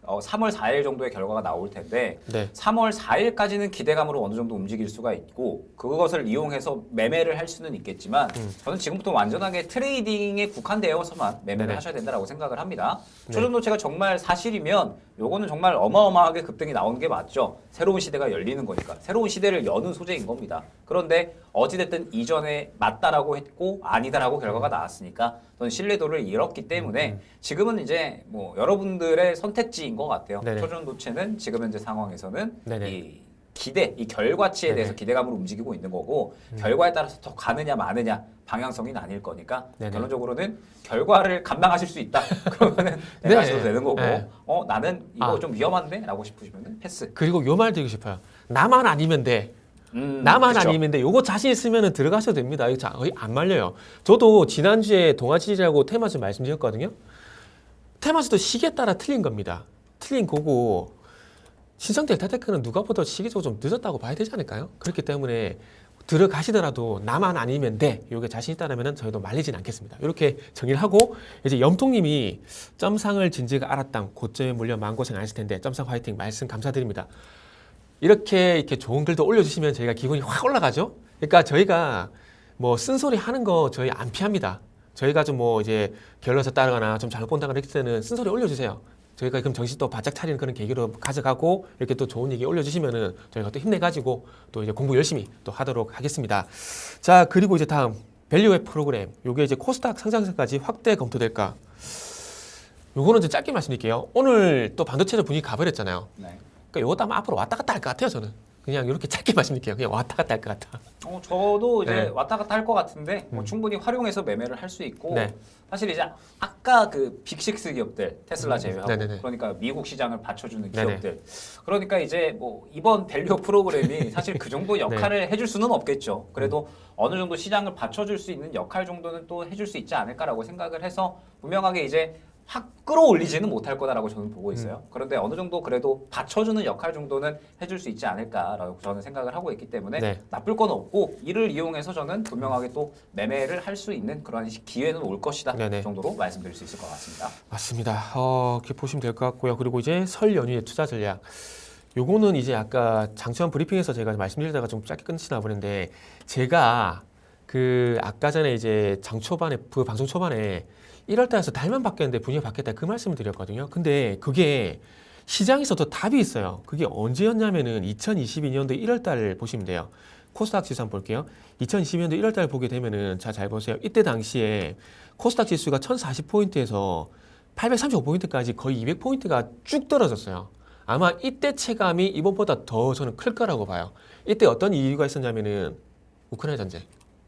Speaker 2: 4일 정도의 결과가 나올 텐데
Speaker 1: 네.
Speaker 2: 3월 4일까지는 기대감으로 어느 정도 움직일 수가 있고 그것을 이용해서 매매를 할 수는 있겠지만 저는 지금부터 완전하게 트레이딩에 국한되어서만 매매를
Speaker 1: 네네.
Speaker 2: 하셔야 된다고 생각을 합니다.
Speaker 1: 네.
Speaker 2: 초전도체가 정말 사실이면 요거는 정말 어마어마하게 급등이 나오는 게 맞죠. 새로운 시대가 열리는 거니까. 새로운 시대를 여는 소재인 겁니다. 그런데 어찌됐든 이전에 맞다라고 했고 아니다라고 결과가 나왔으니까 저는 신뢰도를 잃었기 때문에 지금은 이제 뭐 여러분들의 선택지인 것 같아요.
Speaker 1: 네네.
Speaker 2: 초전도체는 지금 현재 상황에서는
Speaker 1: 네네.
Speaker 2: 이 기대, 이 결과치에 대해서
Speaker 1: 네네.
Speaker 2: 기대감으로 움직이고 있는 거고 결과에 따라서 더 가느냐 마느냐 방향성이 나뉠 거니까
Speaker 1: 네네.
Speaker 2: 결론적으로는 결과를 감당하실 수 있다. 그러면은
Speaker 1: 네.
Speaker 2: 내가셔도 되는 거고
Speaker 1: 네.
Speaker 2: 나는 이거
Speaker 1: 아.
Speaker 2: 좀 위험한데? 라고 싶으시면 패스.
Speaker 1: 그리고 요 말 드리고 싶어요. 나만 아니면 돼. 나만
Speaker 2: 그쵸.
Speaker 1: 아니면 돼. 요거 자신 있으면 들어가셔도 됩니다. 이거 거의 안 말려요. 저도 지난주에 동아지리라고 테마주 말씀드렸거든요. 테마주도 시기에 따라 틀린 겁니다. 틀린 거고 신성 델타테크는 누가 보다 시기적으로 좀 늦었다고 봐야 되지 않을까요? 그렇기 때문에 들어가시더라도 나만 아니면 돼. 요게 자신 있다면 저희도 말리진 않겠습니다. 이렇게 정리를 하고 이제 염통님이 점상을 진지가 알았당 고점에 물려 마음고생 안 했을 텐데 점상 화이팅 말씀 감사드립니다. 이렇게 좋은 글도 올려주시면 저희가 기분이 확 올라가죠. 그러니까 저희가 뭐 쓴소리 하는 거 저희 안 피합니다. 저희가 좀 뭐 이제 결론서 따르거나 좀 잘못 본다거나 이럴 때는 쓴소리 올려주세요. 저희가 그럼 정신 또 바짝 차리는 그런 계기로 가져가고 이렇게 또 좋은 얘기 올려주시면은 저희가 또 힘내가지고 또 이제 공부 열심히 또 하도록 하겠습니다. 자, 그리고 이제 다음 밸류앱 프로그램. 요게 이제 코스닥 상장세까지 확대 검토될까? 요거는 좀 짧게 말씀드릴게요. 오늘 또 반도체적 분위기 가버렸잖아요.
Speaker 2: 네.
Speaker 1: 그러니까 이것도 아마 앞으로 왔다 갔다 할 것 같아요. 저는 그냥 이렇게 짧게 말씀드릴게요. 그냥 왔다 갔다 할 것 같아.
Speaker 2: 저도 이제
Speaker 1: 네.
Speaker 2: 왔다 갔다 할 것 같은데 뭐 충분히 활용해서 매매를 할 수 있고
Speaker 1: 네.
Speaker 2: 사실 이제 아까 그 빅식스 기업들 테슬라 제외하고
Speaker 1: 네네네.
Speaker 2: 그러니까 미국 시장을 받쳐주는
Speaker 1: 네네.
Speaker 2: 기업들 그러니까 이제 뭐 이번 밸류 프로그램이 사실 그 정도 역할을 해줄 수는 없겠죠. 그래도 어느 정도 시장을 받쳐줄 수 있는 역할 정도는 또 해줄 수 있지 않을까라고 생각을 해서 분명하게 이제 확 끌어올리지는 못할 거다라고 저는 보고 있어요. 그런데 어느 정도 그래도 받쳐주는 역할 정도는 해줄 수 있지 않을까라고 저는 생각을 하고 있기 때문에
Speaker 1: 네.
Speaker 2: 나쁠 건 없고 이를 이용해서 저는 분명하게 또 매매를 할 수 있는 그런 기회는 올 것이다
Speaker 1: 네네.
Speaker 2: 정도로 말씀드릴 수 있을 것 같습니다.
Speaker 1: 맞습니다. 이렇게 보시면 될 것 같고요. 그리고 이제 설 연휴의 투자 전략. 요거는 이제 아까 장수한 브리핑에서 제가 말씀드리다가 좀 짧게 끊지나 보는데 제가 그 아까 전에 이제 장 초반에 그 방송 초반에 1월 달에서 달만 바뀌었는데 분위기가 바뀌었다 그 말씀을 드렸거든요. 근데 그게 시장에서도 답이 있어요. 그게 언제였냐면은 2022년도 1월 달을 보시면 돼요. 코스닥 지수 한번 볼게요. 2022년도 1월 달 보게 되면은 자, 잘 보세요. 이때 당시에 코스닥 지수가 1040포인트에서 835포인트까지 거의 200포인트가 쭉 떨어졌어요. 아마 이때 체감이 이번보다 더 저는 클 거라고 봐요. 이때 어떤 이유가 있었냐면은 우크라이나 전쟁.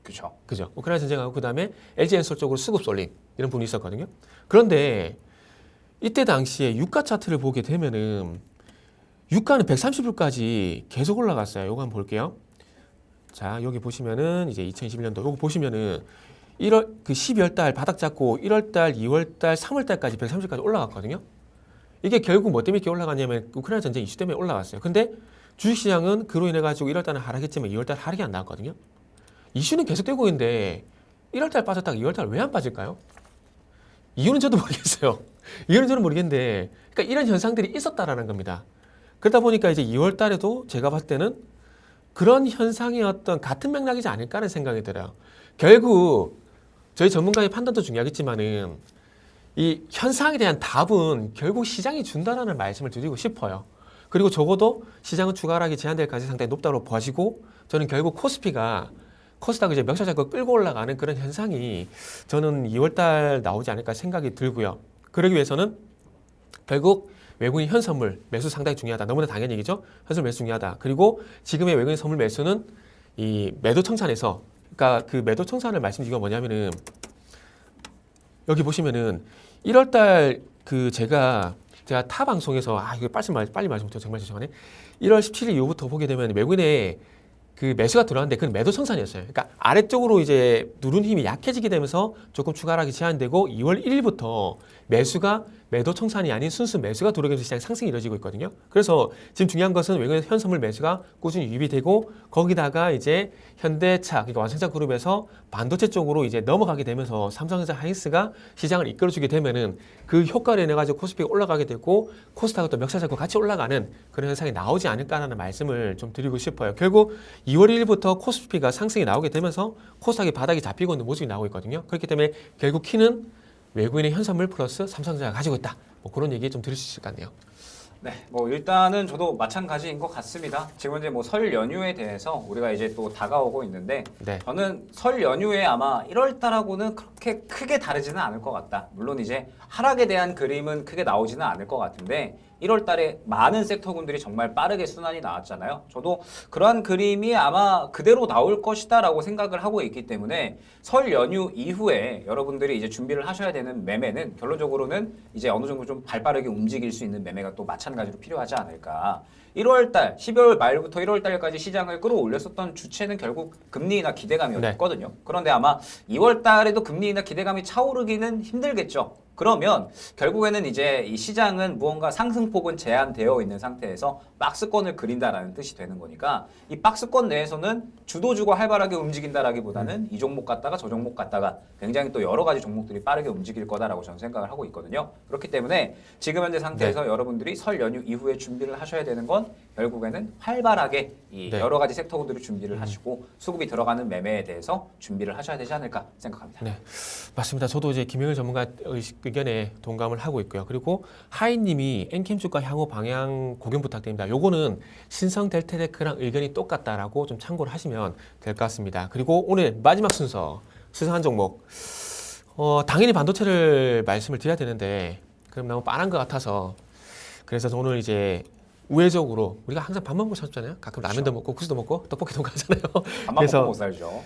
Speaker 2: 그렇죠.
Speaker 1: 그죠? 우크라이나 전쟁하고 그다음에 LG엔솔 쪽으로 수급 쏠림 이런 부분이 있었거든요. 그런데 이때 당시에 유가 차트를 보게 되면은 유가는 130불까지 계속 올라갔어요. 요거 한번 볼게요. 자, 여기 보시면은 이제 2021년도 요거 보시면은 1월 그 12월 달 바닥 잡고 1월 달, 2월 달, 3월 달까지 130까지 올라갔거든요. 이게 결국 뭐 때문에 이렇게 올라갔냐면 우크라이나 전쟁 이슈 때문에 올라갔어요. 근데 주식시장은 그로 인해 가지고 1월 달은 하락했지만 2월 달 하락이 안 나왔거든요. 이슈는 계속되고 있는데 1월 달 빠졌다가 2월 달 왜 안 빠질까요? 이유는 저도 모르겠어요. 이유는 저는 모르겠는데 그러니까 이런 현상들이 있었다라는 겁니다. 그러다 보니까 이제 2월 달에도 제가 봤을 때는 그런 현상의 어떤 같은 맥락이지 않을까라는 생각이 들어요. 결국 저희 전문가의 판단도 중요하겠지만은 이 현상에 대한 답은 결국 시장이 준다라는 말씀을 드리고 싶어요. 그리고 적어도 시장은 추가 하락이 제한될 가능성이 상당히 높다고 보시고 저는 결국 코스닥을 이제 멱살 잡고 끌고 올라가는 그런 현상이 저는 2월 달 나오지 않을까 생각이 들고요. 그러기 위해서는 결국 외국인 현선물 매수 상당히 중요하다. 너무나 당연한 얘기죠. 현선물 매수 중요하다. 그리고 지금의 외국인 선물 매수는 이 매도 청산에서 그러니까 그 매도 청산을 말씀드린 건 뭐냐면은 여기 보시면은 1월달 그 제가 타 방송에서 이거 빨리 말씀 못해요. 정말 죄송하네. 1월 17일 이후부터 보게 되면 외국인의 그 매수가 들어왔는데 그건 매도 청산이었어요. 그러니까 아래쪽으로 이제 누른 힘이 약해지게 되면서 조금 추가 하락이 제한되고 2월 1일부터 매수가 매도 청산이 아닌 순수 매수가 들어오면서 시장 상승이 이루어지고 있거든요. 그래서 지금 중요한 것은 외국인 현선물 매수가 꾸준히 유입이 되고 거기다가 이제 현대차 그러니까 완성차 그룹에서 반도체 쪽으로 이제 넘어가게 되면서 삼성전자 하이닉스가 시장을 이끌어주게 되면은 그 효과를 내 가지고 코스피가 올라가게 되고 코스닥은 또 멱살 잡고 같이 올라가는 그런 현상이 나오지 않을까라는 말씀을 좀 드리고 싶어요. 결국 2월 1일부터 코스피가 상승이 나오게 되면서 코스닥이 바닥이 잡히고 있는 모습이 나오고 있거든요. 그렇기 때문에 결국 키는 외국인의 현선물 플러스 삼성전자가 가지고 있다. 뭐 그런 얘기 좀 들을 수 있을 것 같네요.
Speaker 2: 네, 뭐 일단은 저도 마찬가지인 것 같습니다. 지금 이제 뭐 설 연휴에 대해서 우리가 이제 또 다가오고 있는데
Speaker 1: 네.
Speaker 2: 저는 설 연휴에 아마 1월 달하고는 그렇게 크게 다르지는 않을 것 같다. 물론 이제 하락에 대한 그림은 크게 나오지는 않을 것 같은데 1월 달에 많은 섹터군들이 정말 빠르게 순환이 나왔잖아요. 저도 그러한 그림이 아마 그대로 나올 것이다라고 생각을 하고 있기 때문에 설 연휴 이후에 여러분들이 이제 준비를 하셔야 되는 매매는 결론적으로는 이제 어느 정도 좀 발빠르게 움직일 수 있는 매매가 또 마찬가지로 필요하지 않을까. 1월 달, 12월 말부터 1월 달까지 시장을 끌어올렸었던 주체는 결국 금리 인하 기대감이었거든요. 네. 그런데 아마 2월 달에도 금리 인하 기대감이 차오르기는 힘들겠죠. 그러면 결국에는 이제 이 시장은 무언가 상승폭은 제한되어 있는 상태에서 박스권을 그린다라는 뜻이 되는 거니까 이 박스권 내에서는 주도주가 활발하게 움직인다라기보다는 이 종목 갔다가 저 종목 갔다가 굉장히 또 여러 가지 종목들이 빠르게 움직일 거다라고 저는 생각을 하고 있거든요. 그렇기 때문에 지금 현재 상태에서 여러분들이 설 연휴 이후에 준비를 하셔야 되는 건 결국에는 활발하게 이 여러 가지 섹터들을 준비를 하시고 수급이 들어가는 매매에 대해서 준비를 하셔야 되지 않을까 생각합니다.
Speaker 1: 네, 맞습니다. 저도 이제 김영일 전문가 의견에 동감을 하고 있고요. 그리고 하이님이 엔캠 주가 향후 방향 공유 부탁드립니다. 요거는 신성 델타테크랑 의견이 똑같다라고 좀 참고를 하시면 될 것 같습니다. 그리고 오늘 마지막 순서 수상한 종목 당연히 반도체를 말씀을 드려야 되는데 그럼 너무 빤한 것 같아서 그래서 오늘 이제 우회적으로 우리가 항상 밥만 먹고 살잖아요. 가끔 라면도 먹고 국수도 먹고 떡볶이도 가잖아요.
Speaker 2: 밥만 먹고 못 살죠.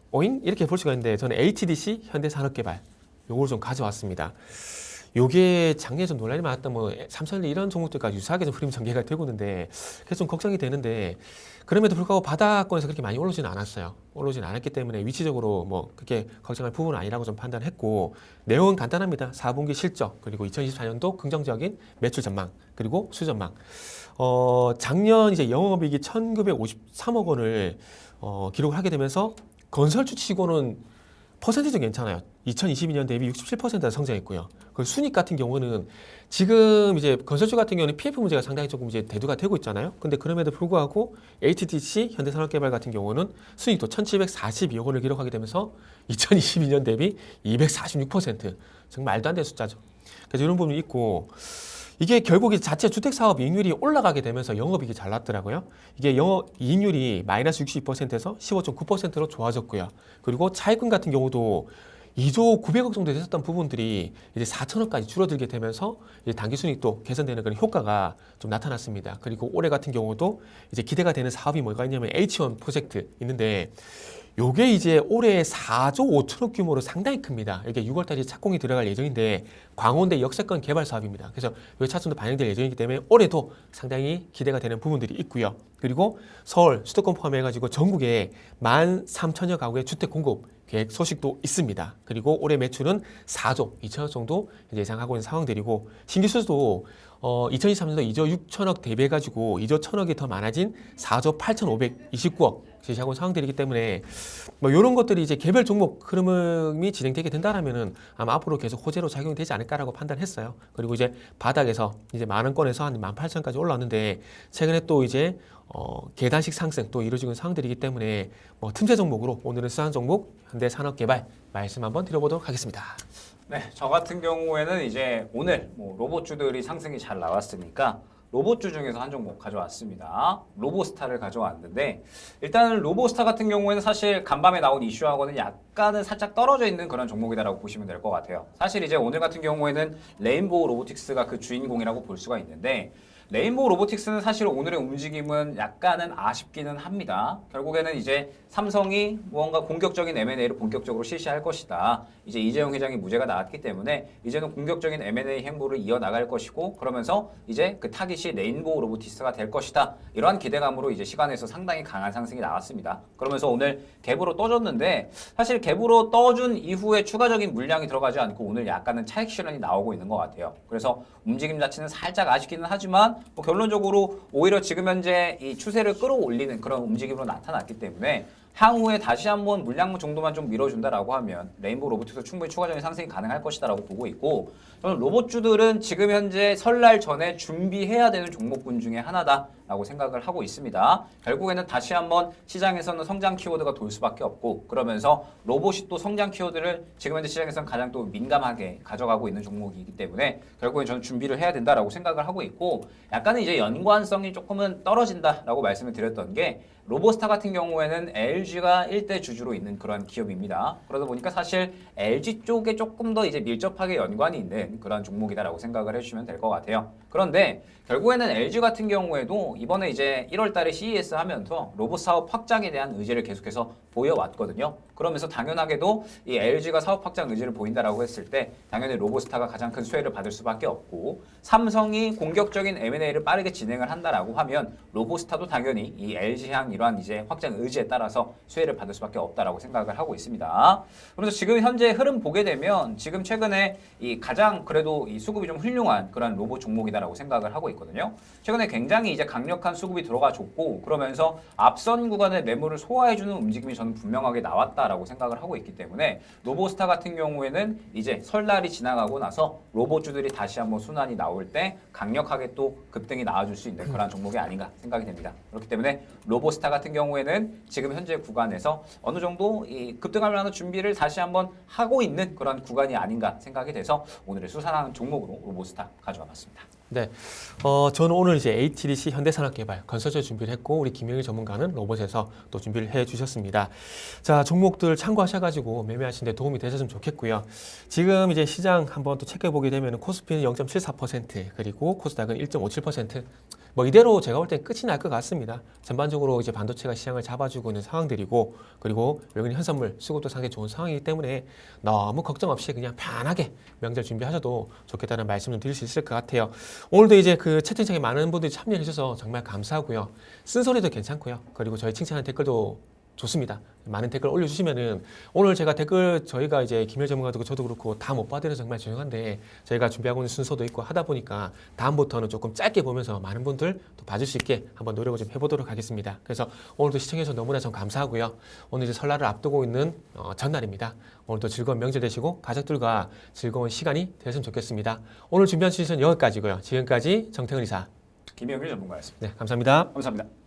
Speaker 1: 오잉? 이렇게 볼 수가 있는데 저는 HDC 현대산업개발 요걸 좀 가져왔습니다. 요게 작년에 좀 논란이 많았던 뭐 삼성전자 이런 종목들과 유사하게 좀 흐름이 전개가 되고 있는데 그래서 좀 걱정이 되는데 그럼에도 불구하고 바닥권에서 그렇게 많이 올라오지는 않았어요. 올라오지는 않았기 때문에 위치적으로 뭐 그렇게 걱정할 부분은 아니라고 좀 판단했고 내용은 간단합니다. 4분기 실적 그리고 2024년도 긍정적인 매출 전망 그리고 수전망. 작년 이제 영업이익이 1,953억 원을 기록을 하게 되면서 건설주 치고는 퍼센티지 괜찮아요. 2022년 대비 67%나 성장했고요. 그 순익 같은 경우는 지금 이제 건설주 같은 경우는 PF 문제가 상당히 조금 이제 대두가 되고 있잖아요. 근데 그럼에도 불구하고 HTC 현대산업개발 같은 경우는 순익도 1,742억 원을 기록하게 되면서 2022년 대비 246% 정말 말도 안 되는 숫자죠. 그래서 이런 부분이 있고 이게 결국 자체 주택사업 이익률이 올라가게 되면서 영업이익이 잘 났더라고요. 이게 이익률이 마이너스 62%에서 15.9%로 좋아졌고요. 그리고 차입금 같은 경우도 2조 900억 정도 됐었던 부분들이 이제 4천억까지 줄어들게 되면서 이제 당기순이익도 개선되는 그런 효과가 좀 나타났습니다. 그리고 올해 같은 경우도 이제 기대가 되는 사업이 뭐가 있냐면 H1 프로젝트 있는데 요게 이제 올해 4조 5천억 규모로 상당히 큽니다. 이게 6월달에 착공이 들어갈 예정인데 광원대 역세권 개발 사업입니다. 그래서 요 차순도 반영될 예정이기 때문에 올해도 상당히 기대가 되는 부분들이 있고요. 그리고 서울, 수도권 포함해가지고 전국에 13,000여 가구의 주택 공급 계획 소식도 있습니다. 그리고 올해 매출은 4조 2천억 정도 예상하고 있는 상황들이고 신규 수주도 2023년도 2조 6천억 대비해가지고 2조 1천억이 더 많아진 4조 8,529억 제시하고 있는 상황들이기 때문에 뭐 이런 것들이 이제 개별 종목 흐름이 진행되게 된다라면은 아마 앞으로 계속 호재로 작용이 되지 않을까라고 판단했어요. 그리고 이제 바닥에서 이제 만 원권에서 한 18,000까지 올라왔는데 최근에 또 이제 계단식 상승 또 이루어지고 있는 상황들이기 때문에 뭐 틈새 종목으로 오늘은 수상 종목 현대산업개발 말씀 한번 드려보도록 하겠습니다.
Speaker 2: 네, 저 같은 경우에는 이제 오늘 뭐 로봇주들이 상승이 잘 나왔으니까 로봇주 중에서 한 종목 가져왔습니다. 로보스타를 가져왔는데 일단 로보스타 같은 경우에는 사실 간밤에 나온 이슈하고는 약간은 살짝 떨어져 있는 그런 종목이다라고 보시면 될 것 같아요. 사실 이제 오늘 같은 경우에는 레인보우 로보틱스가 그 주인공이라고 볼 수가 있는데 레인보우 로보틱스는 사실 오늘의 움직임은 약간은 아쉽기는 합니다. 결국에는 이제 삼성이 무언가 공격적인 M&A를 본격적으로 실시할 것이다. 이제 이재용 회장이 무죄가 나왔기 때문에 이제는 공격적인 M&A 행보를 이어나갈 것이고 그러면서 이제 그 타깃이 레인보우 로보틱스가 될 것이다. 이러한 기대감으로 이제 시간에서 상당히 강한 상승이 나왔습니다. 그러면서 오늘 갭으로 떠줬는데 사실 갭으로 떠준 이후에 추가적인 물량이 들어가지 않고 오늘 약간은 차익 실현이 나오고 있는 것 같아요. 그래서 움직임 자체는 살짝 아쉽기는 하지만 뭐 결론적으로 오히려 지금 현재 이 추세를 끌어올리는 그런 움직임으로 나타났기 때문에 향후에 다시 한번 물량 정도만 좀 밀어준다라고 하면 레인보우 로보틱스 충분히 추가적인 상승이 가능할 것이다라고 보고 있고 저는 로봇주들은 지금 현재 설날 전에 준비해야 되는 종목군 중에 하나다라고 생각을 하고 있습니다. 결국에는 다시 한번 시장에서는 성장 키워드가 돌 수밖에 없고 그러면서 로봇이 또 성장 키워드를 지금 현재 시장에서는 가장 또 민감하게 가져가고 있는 종목이기 때문에 결국엔 저는 준비를 해야 된다라고 생각을 하고 있고 약간은 이제 연관성이 조금은 떨어진다라고 말씀을 드렸던 게 로보스타 같은 경우에는 LG가 일대 주주로 있는 그런 기업입니다. 그러다 보니까 사실 LG 쪽에 조금 더 이제 밀접하게 연관이 있는 그런 종목이다라고 생각을 해주시면 될 것 같아요. 그런데 결국에는 LG 같은 경우에도 이번에 이제 1월 달에 CES 하면서 로봇 사업 확장에 대한 의지를 계속해서 보여왔거든요. 그러면서 당연하게도 이 LG가 사업 확장 의지를 보인다라고 했을 때 당연히 로보스타가 가장 큰 수혜를 받을 수밖에 없고 삼성이 공격적인 M&A를 빠르게 진행을 한다라고 하면 로보스타도 당연히 이 LG향 이러한 이제 확장 의지에 따라서 수혜를 받을 수밖에 없다라고 생각을 하고 있습니다. 그래서 지금 현재 흐름 보게 되면 지금 최근에 이 가장 그래도 이 수급이 좀 훌륭한 그런 로봇 종목이다라고 생각을 하고 있거든요. 최근에 굉장히 이제 강력한 수급이 들어가 줬고 그러면서 앞선 구간의 매물을 소화해주는 움직임이 저는 분명하게 나왔다라고 생각을 하고 있기 때문에 로보스타 같은 경우에는 이제 설날이 지나가고 나서 로봇주들이 다시 한번 순환이 나올 때 강력하게 또 급등이 나와줄 수 있는 그런 종목이 아닌가 생각이 됩니다. 그렇기 때문에 로보스타 같은 경우에는 지금 현재 구간에서 어느 정도 이 급등할 만한 준비를 다시 한번 하고 있는 그런 구간이 아닌가 생각이 돼서 오늘의 수산한 종목으로 로보스타 가져와 봤습니다.
Speaker 1: 네, 저는 오늘 이제 HTDC 현대산업개발 건설주 준비를 했고 우리 김영일 전문가는 로봇에서 또 준비를 해주셨습니다. 자, 종목들 참고하셔가지고 매매하시는데 도움이 되셨으면 좋겠고요. 지금 이제 시장 한번 또 체크해 보게 되면 코스피는 0.74% 그리고 코스닥은 1.57%. 뭐 이대로 제가 볼 땐 끝이 날 것 같습니다. 전반적으로 이제 반도체가 시장을 잡아주고 있는 상황들이고 그리고 외국인 현선물 수급도 상당히 좋은 상황이기 때문에 너무 걱정 없이 그냥 편하게 명절 준비하셔도 좋겠다는 말씀을 드릴 수 있을 것 같아요. 오늘도 이제 그 채팅창에 많은 분들이 참여해 주셔서 정말 감사하고요. 쓴소리도 괜찮고요. 그리고 저희 칭찬하는 댓글도 좋습니다. 많은 댓글 올려주시면은 오늘 제가 댓글 저희가 이제 김현 전문가도 저도 그렇고 다 못 받으려서 정말 죄송한데 저희가 준비하고 있는 순서도 있고 하다 보니까 다음부터는 조금 짧게 보면서 많은 분들 또 봐줄 수 있게 한번 노력을 좀 해보도록 하겠습니다. 그래서 오늘도 시청해주셔서 너무나 좀 감사하고요. 오늘 이제 설날을 앞두고 있는 전날입니다. 오늘도 즐거운 명절 되시고 가족들과 즐거운 시간이 되셨으면 좋겠습니다. 오늘 준비한 시즌 여기까지고요. 지금까지 정태근 이사
Speaker 2: 김영일 전문가였습니다.
Speaker 1: 네, 감사합니다.
Speaker 2: 감사합니다.